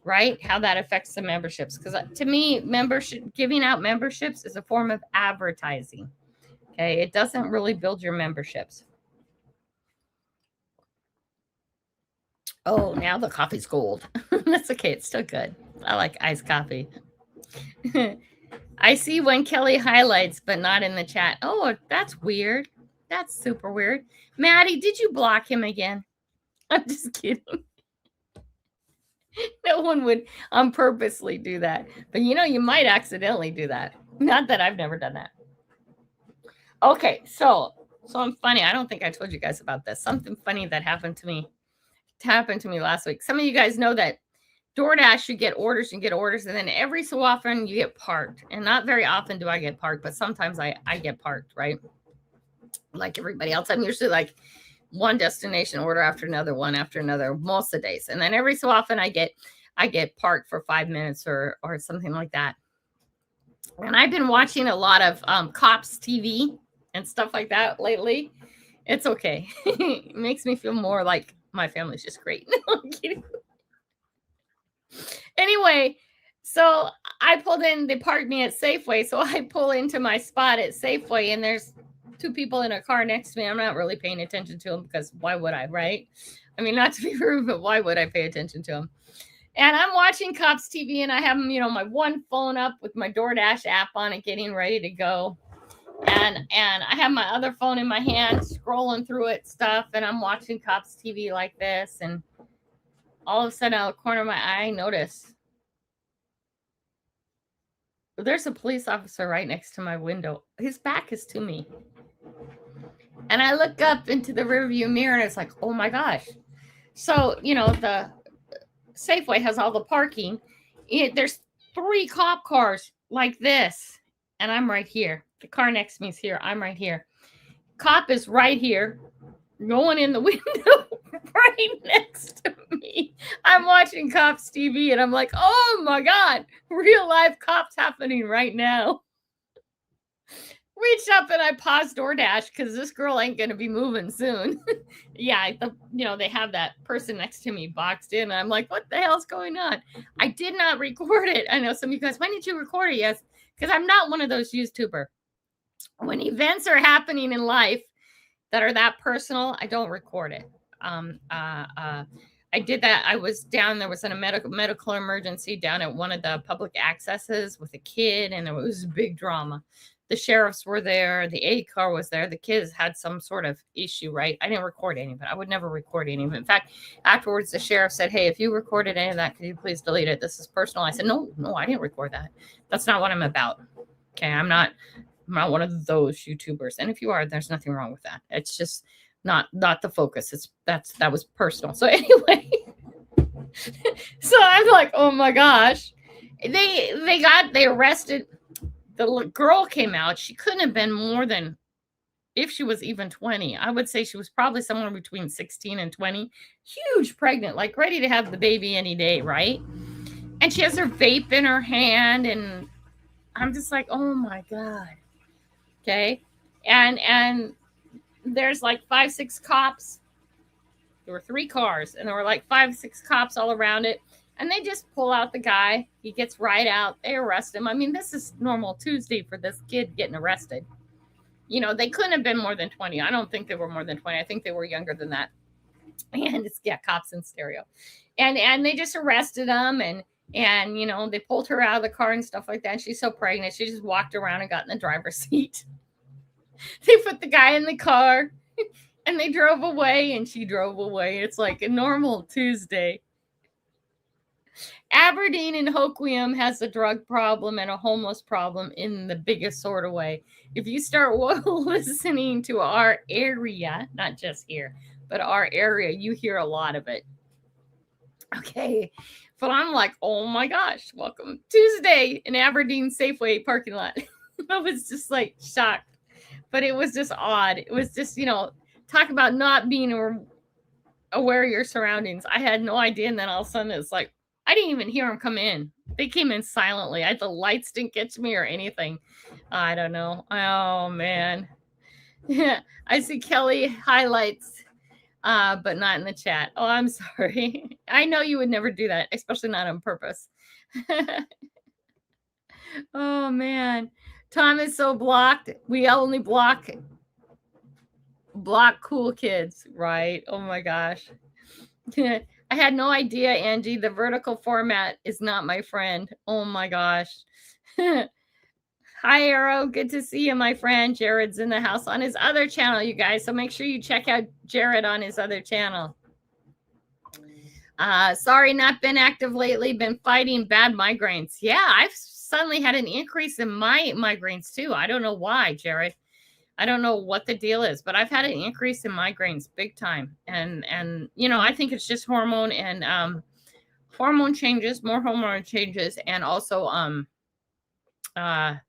Right? How that affects the memberships. Because to me, giving out memberships is a form of advertising. Okay. It doesn't really build your memberships. Oh, now the coffee's cold. That's okay. It's still good. I like iced coffee. I see when Kelly highlights, but not in the chat. Oh, that's weird. That's super weird. Maddie, did you block him again? I'm just kidding. No one would purposely do that. But, you might accidentally do that. Not that I've never done that. Okay, so I'm funny. I don't think I told you guys about this. Something funny that happened to me. It happened to me last week. Some of you guys know that DoorDash, you get orders, and then every so often you get parked. And not very often do I get parked, but sometimes I get parked, right? Like everybody else. I'm usually like one destination order after another, one after another, most of the days. And then every so often I get parked for 5 minutes or something like that. And I've been watching a lot of Cops TV and stuff like that lately. It's okay. It makes me feel more like my family's just great. I'm kidding. Anyway, so I pulled in, they parked me at Safeway. So I pull into my spot at Safeway, and there's 2 people in a car next to me. I'm not really paying attention to them because why would I, right? I mean, not to be rude, but why would I pay attention to them? And I'm watching Cops TV, and I have, my one phone up with my DoorDash app on it, getting ready to go. And I have my other phone in my hand, scrolling through it stuff, and I'm watching Cops TV like this. And all of a sudden, out of the corner of my eye, I notice there's a police officer right next to my window. His back is to me. And I look up into the rearview mirror and it's like, oh my gosh. So, the Safeway has all the parking. There's 3 cop cars like this. And I'm right here. The car next to me is here. I'm right here. Cop is right here, going in the window right next to me. I'm watching Cops TV and I'm like, oh my God, real life cops happening right now. Reached up and I paused DoorDash because this girl ain't going to be moving soon. Yeah, they have that person next to me boxed in. And I'm like, what the hell's going on? I did not record it. I know some of you guys, why didn't you record it? Yes, because I'm not one of those YouTubers. When events are happening in life that are that personal, I don't record it. I did that. I was down. There was a medical emergency down at one of the public accesses with a kid, and there was big drama. The sheriffs were there. The aid car was there. The kids had some sort of issue, right? I didn't record any of it. I would never record any of it. In fact, afterwards, the sheriff said, hey, if you recorded any of that, could you please delete it? This is personal. I said, no, I didn't record that. That's not what I'm about. Okay, I'm not one of those YouTubers. And if you are, there's nothing wrong with that. It's just not the focus. That was personal. So anyway, so I'm like, oh my gosh. They arrested. The girl came out. She couldn't have been more than, if she was even 20, I would say she was probably somewhere between 16 and 20. Huge, pregnant, like ready to have the baby any day, right? And she has her vape in her hand, and I'm just like, oh my God. Okay. And there's like 5-6 cops. There were 3 cars, and there were like 5-6 cops all around it. And they just pull out the guy. He gets right out. They arrest him. I mean, this is normal Tuesday for this kid getting arrested. They couldn't have been more than 20. I don't think they were more than 20. I think they were younger than that. And it's, cops in stereo. And they just arrested him, and they pulled her out of the car and stuff like that. And she's so pregnant. She just walked around and got in the driver's seat. They put the guy in the car and they drove away, and she drove away. It's like a normal Tuesday. Aberdeen and Hoquiam has a drug problem and a homeless problem in the biggest sort of way. If you start listening to our area, not just here, but our area, you hear a lot of it. Okay. But I'm like, oh my gosh, welcome Tuesday in Aberdeen Safeway parking lot. I was just like shocked, but it was just odd. It was just, talk about not being aware of your surroundings. I had no idea. And then all of a sudden it's like, I didn't even hear them come in. They came in silently. The lights didn't catch me or anything. I don't know. Oh, man. Yeah, I see Kelly highlights, but not in the chat. Oh, I'm sorry. I know you would never do that, especially not on purpose. Oh, man. Tom is so blocked. We only block cool kids, right? Oh, my gosh. I had no idea, Angie. The vertical format is not my friend. Oh my gosh. Hi, Arrow. Good to see you, my friend. Jared's in the house on his other channel, you guys. So make sure you check out Jared on his other channel. Sorry, not been active lately. Been fighting bad migraines. Yeah, I've suddenly had an increase in my migraines too. I don't know why, Jared. I don't know what the deal is, but I've had an increase in migraines big time. And I think it's just hormone and hormone changes, more hormone changes, and also not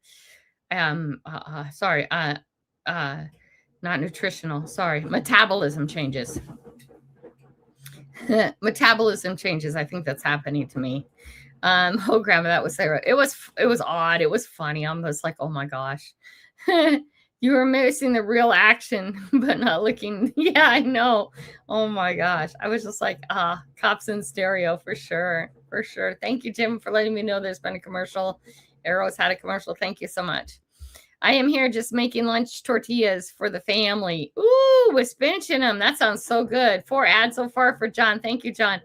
nutritional, sorry, metabolism changes. Metabolism changes. I think that's happening to me. Oh, grandma, that was Sarah. It was odd. It was funny. I'm just like, oh my gosh. You were missing the real action, but not looking. Yeah, I know. Oh my gosh. I was just like, cops in stereo for sure. For sure. Thank you, Jim, for letting me know there's been a commercial. Arrow's had a commercial. Thank you so much. I am here just making lunch tortillas for the family. Ooh, with spinach in them. That sounds so good. 4 ads so far for John. Thank you, John.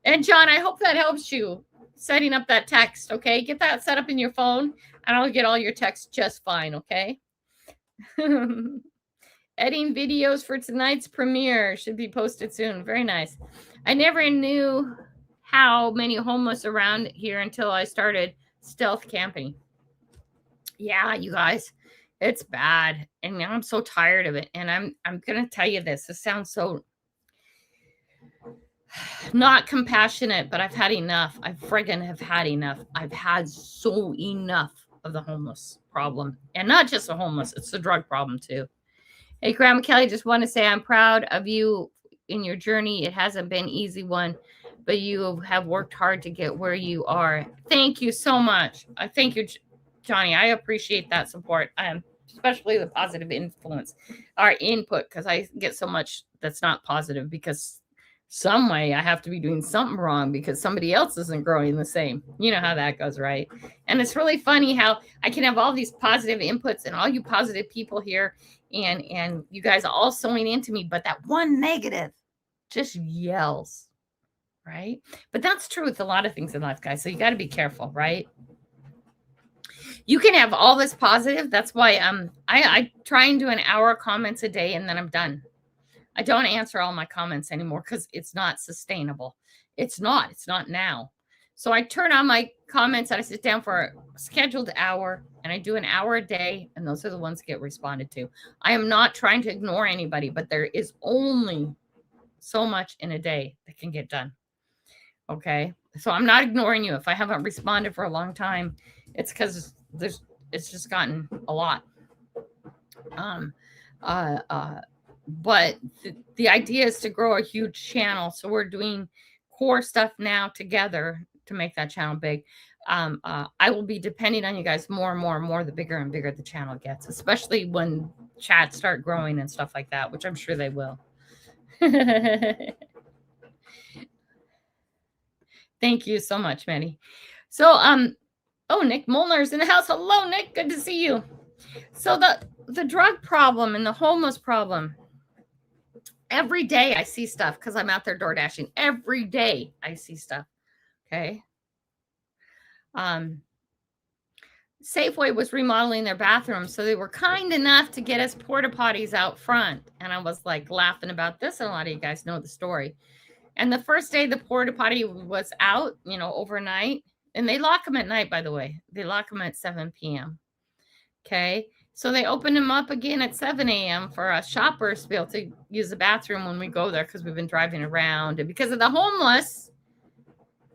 And John, I hope that helps you setting up that text, okay? Get that set up in your phone, and I'll get all your texts just fine, okay? Editing videos for tonight's premiere should be posted soon. Very nice. I never knew how many homeless around here until I started stealth camping. Yeah, you guys, it's bad. And now I'm so tired of it. And I'm gonna tell you this. This sounds so not compassionate, but I've had enough. I friggin' have had enough. I've had so enough of the homeless problem. And not just the homeless, it's the drug problem too. Hey, Grandma Kelly, just want to say I'm proud of you in your journey. It hasn't been an easy one, but you have worked hard to get where you are. Thank you so much. I thank you, Johnny. I appreciate that support, especially the positive influence, our input, because I get so much that's not positive because some way I have to be doing something wrong because somebody else isn't growing the same. You know how that goes, right? And it's really funny how I can have all these positive inputs and all you positive people here and you guys are all sewing into me, but that one negative just yells, right? But that's true with a lot of things in life, guys. So you got to be careful, right? You can have all this positive. That's why I try and do an hour comments a day and then I'm done. I don't answer all my comments anymore because it's not sustainable. It's not now. So I turn on my comments and I sit down for a scheduled hour and I do an hour a day. And those are the ones that get responded to. I am not trying to ignore anybody, but there is only so much in a day that can get done. Okay. So I'm not ignoring you. If I haven't responded for a long time, it's because it's just gotten a lot. But the idea is to grow a huge channel. So we're doing core stuff now together to make that channel big. I will be depending on you guys more and more and more the bigger and bigger the channel gets, especially when chats start growing and stuff like that, which I'm sure they will. Thank you so much, Manny. So, oh, Nick Molnar's in the house. Hello, Nick. Good to see you. So the drug problem and the homeless problem. Every day I see stuff because I'm out there door dashing. Every day I see stuff. Okay. Safeway was remodeling their bathrooms, so they were kind enough to get us porta potties out front. And I was like laughing about this, and a lot of you guys know the story. And the first day the porta potty was out, overnight, and they lock them at night, by the way. They lock them at 7 p.m. Okay. So they opened them up again at 7 a.m. for us shoppers to be able to use the bathroom when we go there because we've been driving around. And because of the homeless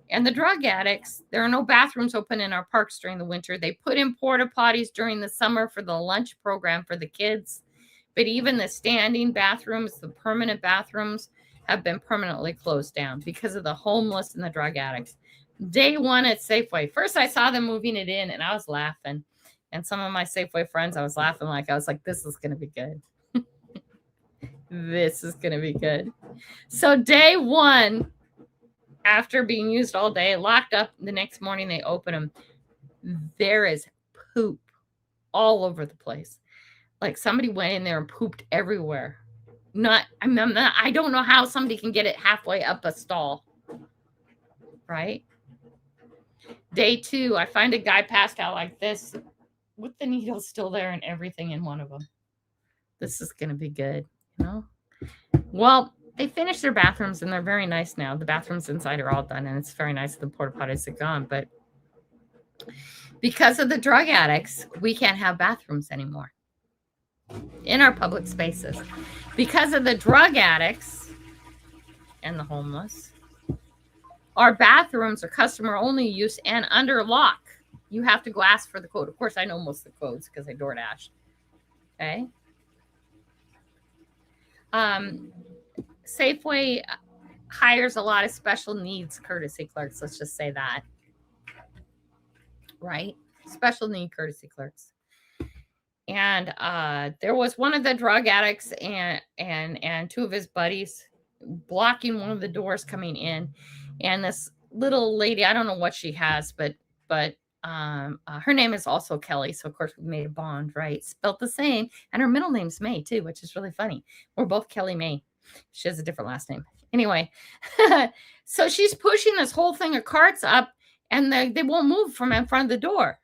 and the drug addicts, there are no bathrooms open in our parks during the winter. They put in porta potties during the summer for the lunch program for the kids. But even the standing bathrooms, the permanent bathrooms, have been permanently closed down because of the homeless and the drug addicts. Day one at Safeway. First, I saw them moving it in and I was laughing. And some of my Safeway friends, I was laughing I was like, this is going to be good. This is going to be good. So day one, after being used all day, locked up, the next morning they open them. There is poop all over the place. Like somebody went in there and pooped everywhere. I don't know how somebody can get it halfway up a stall. Right? Day two, I find a guy passed out like this with the needles still there and everything in one of them. This is going to be good, Well, they finished their bathrooms and they're very nice now. The bathrooms inside are all done and it's very nice. The porta potties are gone, but because of the drug addicts, we can't have bathrooms anymore in our public spaces. Because of the drug addicts and the homeless, our bathrooms are customer only use and under lock. You have to go ask for the code. Of course, I know most of the codes because I DoorDash. Okay. Safeway hires a lot of special needs courtesy clerks. Let's just say that. Right? Special need courtesy clerks. And there was one of the drug addicts and two of his buddies blocking one of the doors coming in. And this little lady, I don't know what she has, but her name is also Kelly. So of course we made a bond, right? Spelled the same. And her middle name's May too, which is really funny. We're both Kelly May. She has a different last name. Anyway, so she's pushing this whole thing of carts up and they won't move from in front of the door.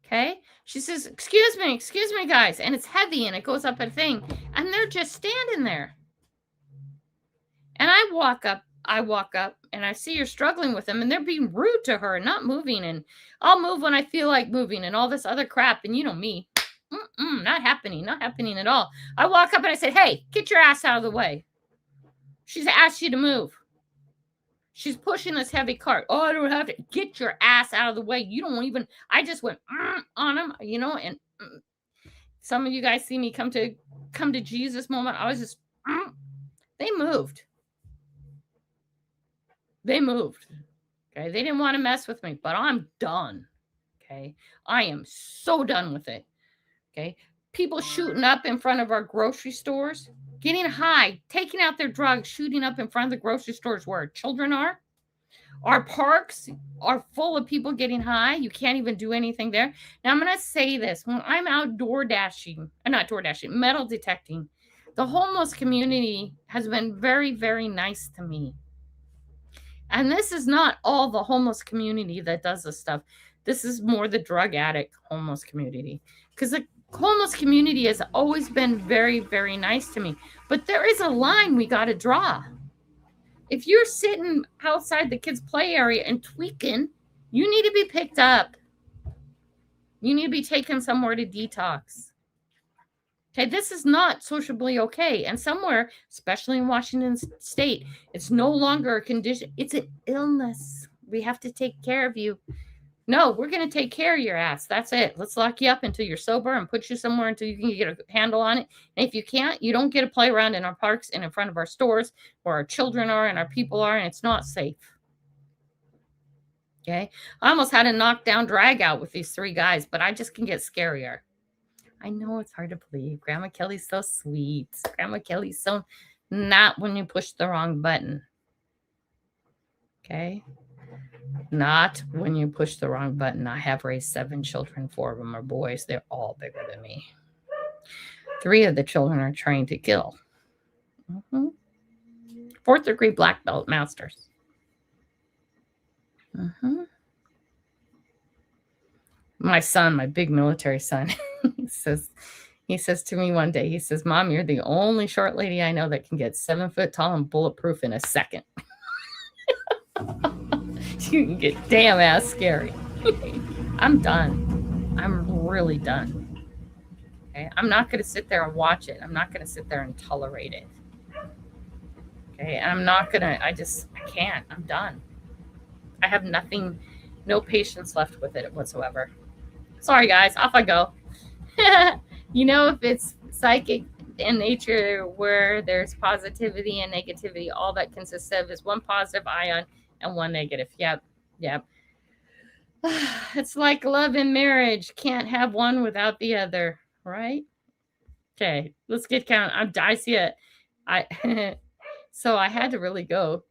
Okay. She says, excuse me, guys. And it's heavy and it goes up a thing. And they're just standing there. And I walk up I walk up and I see you're struggling with them and they're being rude to her and not moving. And I'll move when I feel like moving and all this other crap. And you know me, not happening at all. I walk up and I said, hey, get your ass out of the way. She's asked you to move. She's pushing this heavy cart. Oh, I don't have to. Get your ass out of the way. You don't even. I just went on him, and some of you guys see me come to Jesus moment. I was just, they moved. They moved. Okay. They didn't want to mess with me, but I'm done. Okay. I am so done with it. Okay. People shooting up in front of our grocery stores, getting high, taking out their drugs, shooting up in front of the grocery stores where our children are. Our parks are full of people getting high. You can't even do anything there. Now, I'm going to say this. When I'm out metal detecting, the homeless community has been very, very nice to me. And this is not all the homeless community that does this stuff. This is more the drug addict homeless community. Because the homeless community has always been very, very nice to me. But there is a line we got to draw. If you're sitting outside the kids' play area and tweaking, you need to be picked up. You need to be taken somewhere to detox. Okay, this is not sociably okay. And somewhere, especially in Washington State, it's no longer a condition. It's an illness. We have to take care of you. No, we're going to take care of your ass. That's it. Let's lock you up until you're sober and put you somewhere until you can get a handle on it. And if you can't, you don't get to play around in our parks and in front of our stores where our children are and our people are, and it's not safe. Okay. I almost had a knockdown drag out with these 3 guys, but I just can get scarier. I know it's hard to believe. Grandma Kelly's so sweet. Grandma Kelly's so not when you push the wrong button. Okay. Not when you push the wrong button. I have raised 7 children. 4 of them are boys. They're all bigger than me. 3 of the children are trained to kill. 4th degree black belt masters. My son, my big military son, he says to me one day, he says, Mom, you're the only short lady I know that can get 7 foot tall and bulletproof in a second. You can get damn ass scary. I'm done. I'm really done. Okay. I'm not going to sit there and watch it. I'm not going to sit there and tolerate it. Okay. And I'm not going to, I can't. I'm done. I have no patience left with it whatsoever. Sorry, guys. Off I go. If it's psychic in nature where there's positivity and negativity, all that consists of is 1 positive ion and 1 negative. Yep. It's like love and marriage. Can't have one without the other, right? Okay, let's get counted. I see it. So I had to really go.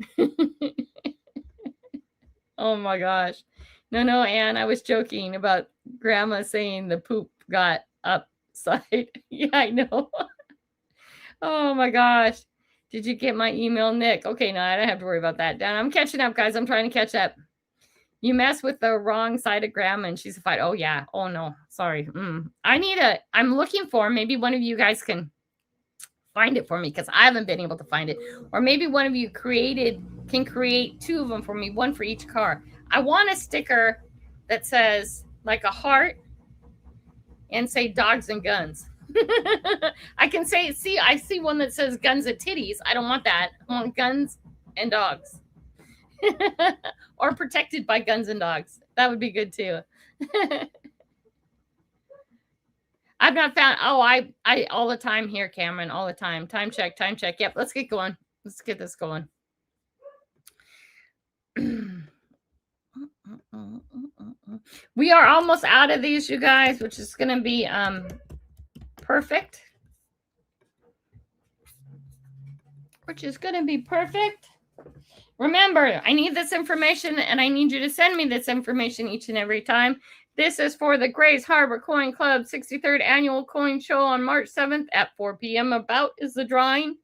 Oh my gosh. No, Anne, I was joking about Grandma saying the poop got upside. Yeah, I know. Oh my gosh. Did you get my email, Nick? Okay, no, I don't have to worry about that. Dan, I'm catching up, guys. I'm trying to catch up. You mess with the wrong side of Grandma and she's a fight. Oh, yeah. Oh, no. Sorry. I'm looking for, maybe one of you guys can find it for me because I haven't been able to find it. Or maybe one of you can create 2 of them for me, 1 for each car. I want a sticker that says like a heart and say dogs and guns. I can say, I see one that says guns and titties. I don't want that. I want guns and dogs. Or protected by guns and dogs. That would be good too. I've not found, I all the time here, Cameron, all the time. Time check. Yep, let's get going. Let's get this going. We are almost out of these, you guys, which is going to be perfect. Remember, I need this information and I need you to send me this information each and every time. This is for the Grays Harbor Coin Club 63rd Annual Coin Show on March 7th at 4 p.m. About is the drawing.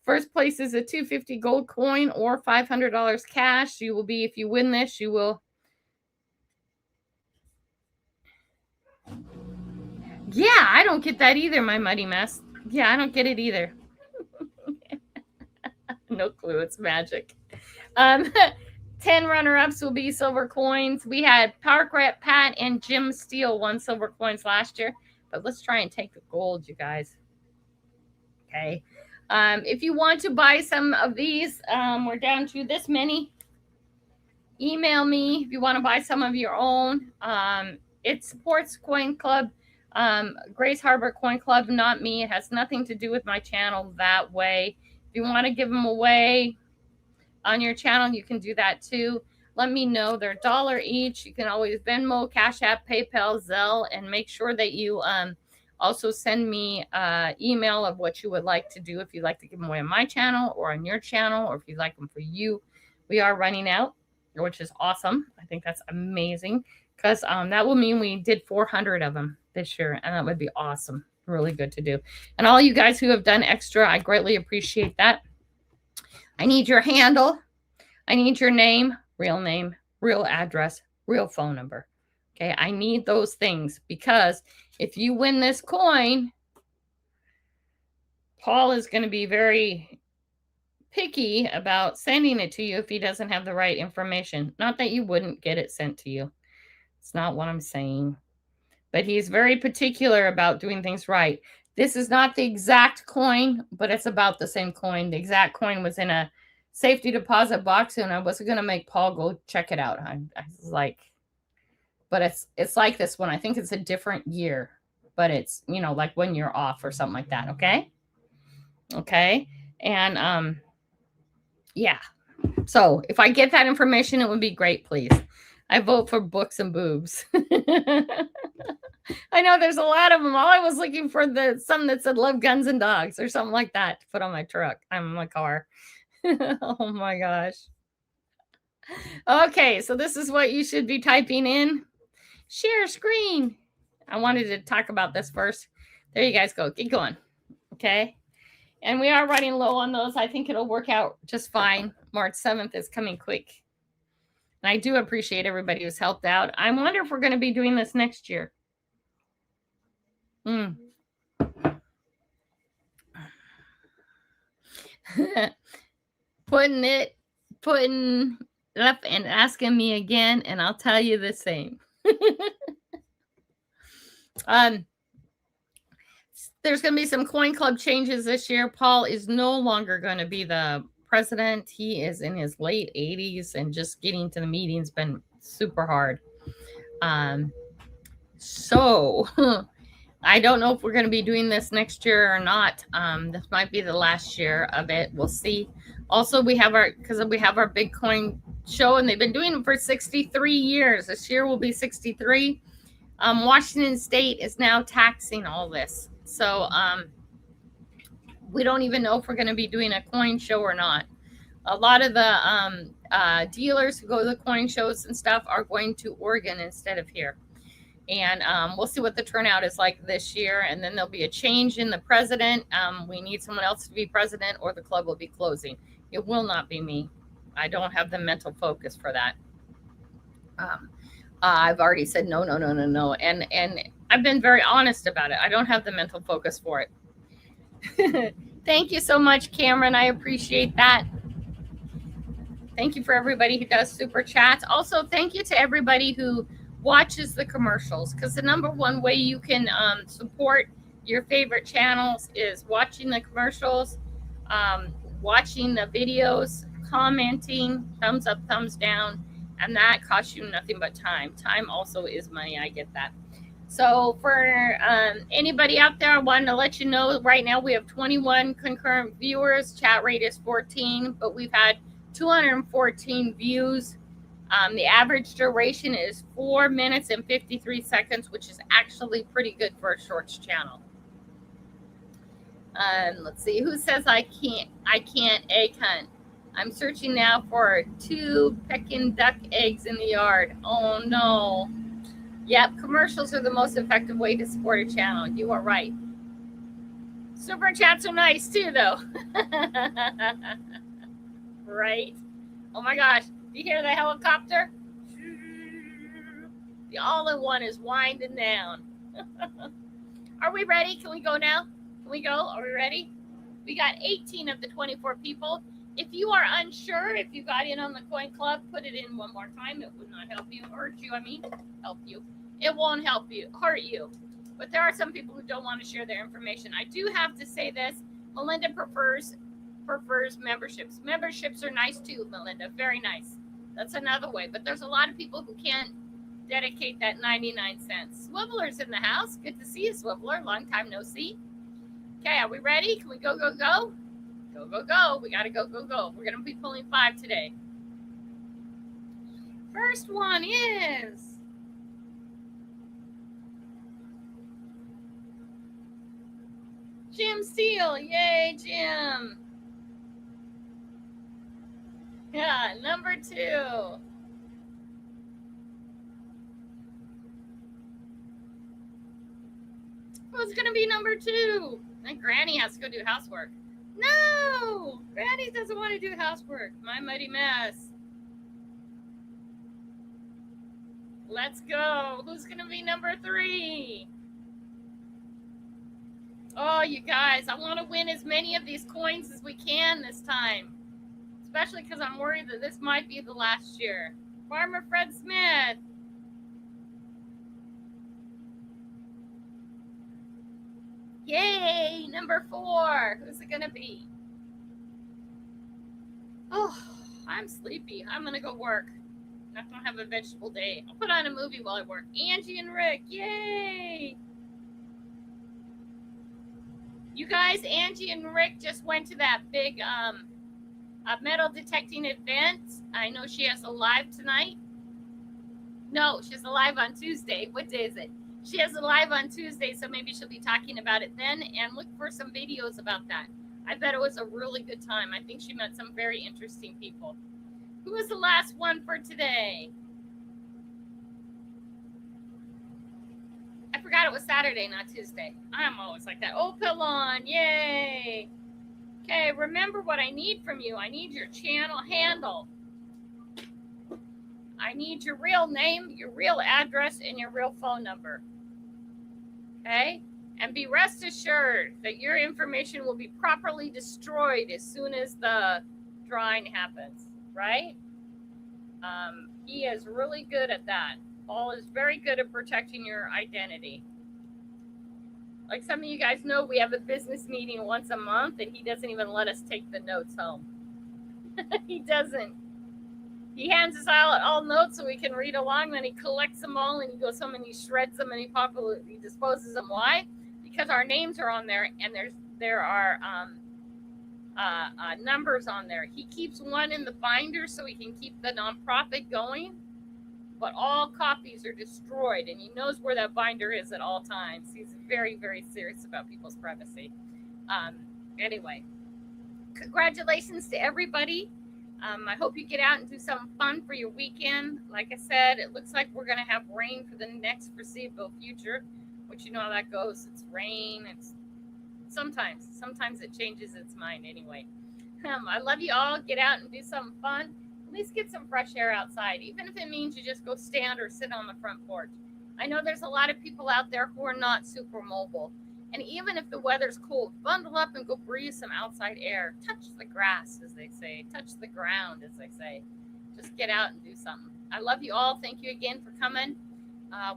First place is a $250 gold coin or $500 cash. You will be, if you win this, you will. Yeah, I don't get that either, my muddy mess. Yeah, I don't get it either. No clue. It's magic. Um, 10 runner-ups will be silver coins. We had Park Rep Pat and Jim Steele won silver coins last year, but let's try and take the gold, you guys. Okay. If you want to buy some of these, we're down to this many. Email me if you want to buy some of your own. It supports Coin Club, Grace Harbor Coin Club, not me. It has nothing to do with my channel that way. If you want to give them away on your channel, you can do that too. Let me know. They're $1 each. You can always Venmo, Cash App, PayPal, Zelle, and make sure that you also send me email of what you would like to do, if you'd like to give them away on my channel or on your channel, or if you'd like them for you. We are running out, which is awesome. I think that's amazing, because that will mean we did 400 of them this year, and that would be awesome. Really good to do. And all you guys who have done extra, I greatly appreciate that. I need your handle. I need your name, real address, real phone number. Okay, I need those things, because if you win this coin, Paul is going to be very picky about sending it to you if he doesn't have the right information. Not that you wouldn't get it sent to you. It's not what I'm saying. But he's very particular about doing things right. This is not the exact coin, but it's about the same coin. The exact coin was in a safety deposit box, and I wasn't going to make Paul go check it out. I was like, but it's like this one. I think it's a different year, but it's, you know, like 1 year off or something like that. Okay. Okay. And, yeah. So if I get that information, it would be great, please. I vote for books and boobs. I know there's a lot of them. All I was looking for some that said love guns and dogs or something like that to put on my truck. I'm in my car. Oh my gosh. Okay, so this is what you should be typing in. Share screen. I wanted to talk about this first. There you guys go. Keep going. Okay. And we are running low on those. I think it'll work out just fine. March 7th is coming quick. And I do appreciate everybody who's helped out. I wonder if we're going to be doing this next year. Putting up and asking me again, and I'll tell you the same. There's going to be some Coin Club changes this year. Paul is no longer going to be the president. He is in his late 80s, and just getting to the meeting's been super hard. So I don't know if we're going to be doing this next year or not. This might be the last year of it. We'll see. Also, we have our big coin show, and they've been doing it for 63 years. This year will be 63. Washington State is now taxing all this. So we don't even know if we're going to be doing a coin show or not. A lot of the dealers who go to the coin shows and stuff are going to Oregon instead of here. And we'll see what the turnout is like this year. And then there'll be a change in the president. We need someone else to be president, or the club will be closing. It will not be me. I don't have the mental focus for that. I've already said no. And I've been very honest about it. I don't have the mental focus for it. Thank you so much, Cameron. I appreciate that. Thank you for everybody who does super chats. Also, thank you to everybody who watches the commercials, because the number one way you can support your favorite channels is watching the commercials, watching the videos, commenting, thumbs up, thumbs down, and that costs you nothing but time. Time also is money. I get that. So for anybody out there, I wanted to let you know right now we have 21 concurrent viewers. Chat rate is 14, but we've had 214 views. The average duration is 4 minutes and 53 seconds, which is actually pretty good for a shorts channel. Let's see, who says I can't egg hunt? I'm searching now for 2 Peking duck eggs in the yard. Oh no. Yep, commercials are the most effective way to support a channel. You are right. Super chats are nice too, though. Right? Oh my gosh. Do you hear the helicopter? The all-in-one is winding down. Are we ready? Can we go now? Can we go? Are we ready? We got 18 of the 24 people. If you are unsure, if you got in on the coin club, put it in one more time. It would not help you, hurt you. I mean, help you. It won't help you, hurt you. But there are some people who don't want to share their information. I do have to say this. Melinda prefers memberships. Memberships are nice too, Melinda. Very nice. That's another way. But there's a lot of people who can't dedicate that 99 cents. Swiveler's in the house. Good to see you, Swiveler. Long time no see. Okay, are we ready? Can we go, go, go? Go, go, go. We got to go, go, go. We're going to be pulling 5 today. First one is Jim Steele. Yay, Jim. Yeah, number 2. Who's going to be number 2? And Granny has to go do housework. No! Granny doesn't want to do housework. My mighty mess. Let's go. Who's going to be number 3? Oh, you guys, I want to win as many of these coins as we can this time. Especially because I'm worried that this might be the last year. Farmer Fred Smith. Yay, number 4. Who's it going to be? Oh, I'm sleepy. I'm going to go work. I'm not going to have a vegetable day. I'll put on a movie while I work. Angie and Rick. Yay. You guys, Angie and Rick just went to that big metal detecting event. I know she has a live tonight. No, she has a live on Tuesday. What day is it? She has a live on Tuesday, so maybe she'll be talking about it then, and look for some videos about that. I bet it was a really good time. I think she met some very interesting people. Who was the last one for today? I forgot it was Saturday, not Tuesday. I'm always like that. Oh, Pillon, yay. Okay, remember what I need from you. I need your channel handle. I need your real name, your real address, and your real phone number. Okay? And be rest assured that your information will be properly destroyed as soon as the drawing happens, right? He is really good at that. Paul is very good at protecting your identity. Like some of you guys know, we have a business meeting once a month, and he doesn't even let us take the notes home. He doesn't. He hands us out all notes so we can read along, then he collects them all, and he goes home and he shreds them, and he disposes them. Why? Because our names are on there, and there are numbers on there. He keeps one in the binder so he can keep the nonprofit going, but all copies are destroyed, and he knows where that binder is at all times. He's very, very serious about people's privacy. Anyway, congratulations to everybody. I hope you get out and do something fun for your weekend. Like I said, it looks like we're going to have rain for the next foreseeable future, which you know how that goes. It's rain. It's sometimes it changes its mind anyway. I love you all. Get out and do something fun. At least get some fresh air outside, even if it means you just go stand or sit on the front porch. I know there's a lot of people out there who are not super mobile. And even if the weather's cold, bundle up and go breathe some outside air. Touch the grass, as they say. Touch the ground, as they say. Just get out and do something. I love you all. Thank you again for coming.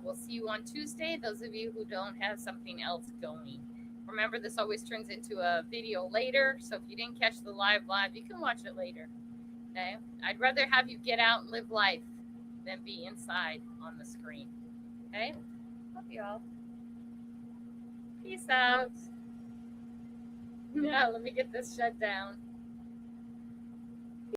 We'll see you on Tuesday, those of you who don't have something else going. Remember, this always turns into a video later, so if you didn't catch the live, you can watch it later. Okay? I'd rather have you get out and live life than be inside on the screen. Okay? Love you all. Peace out. Yeah, let me get this shut down.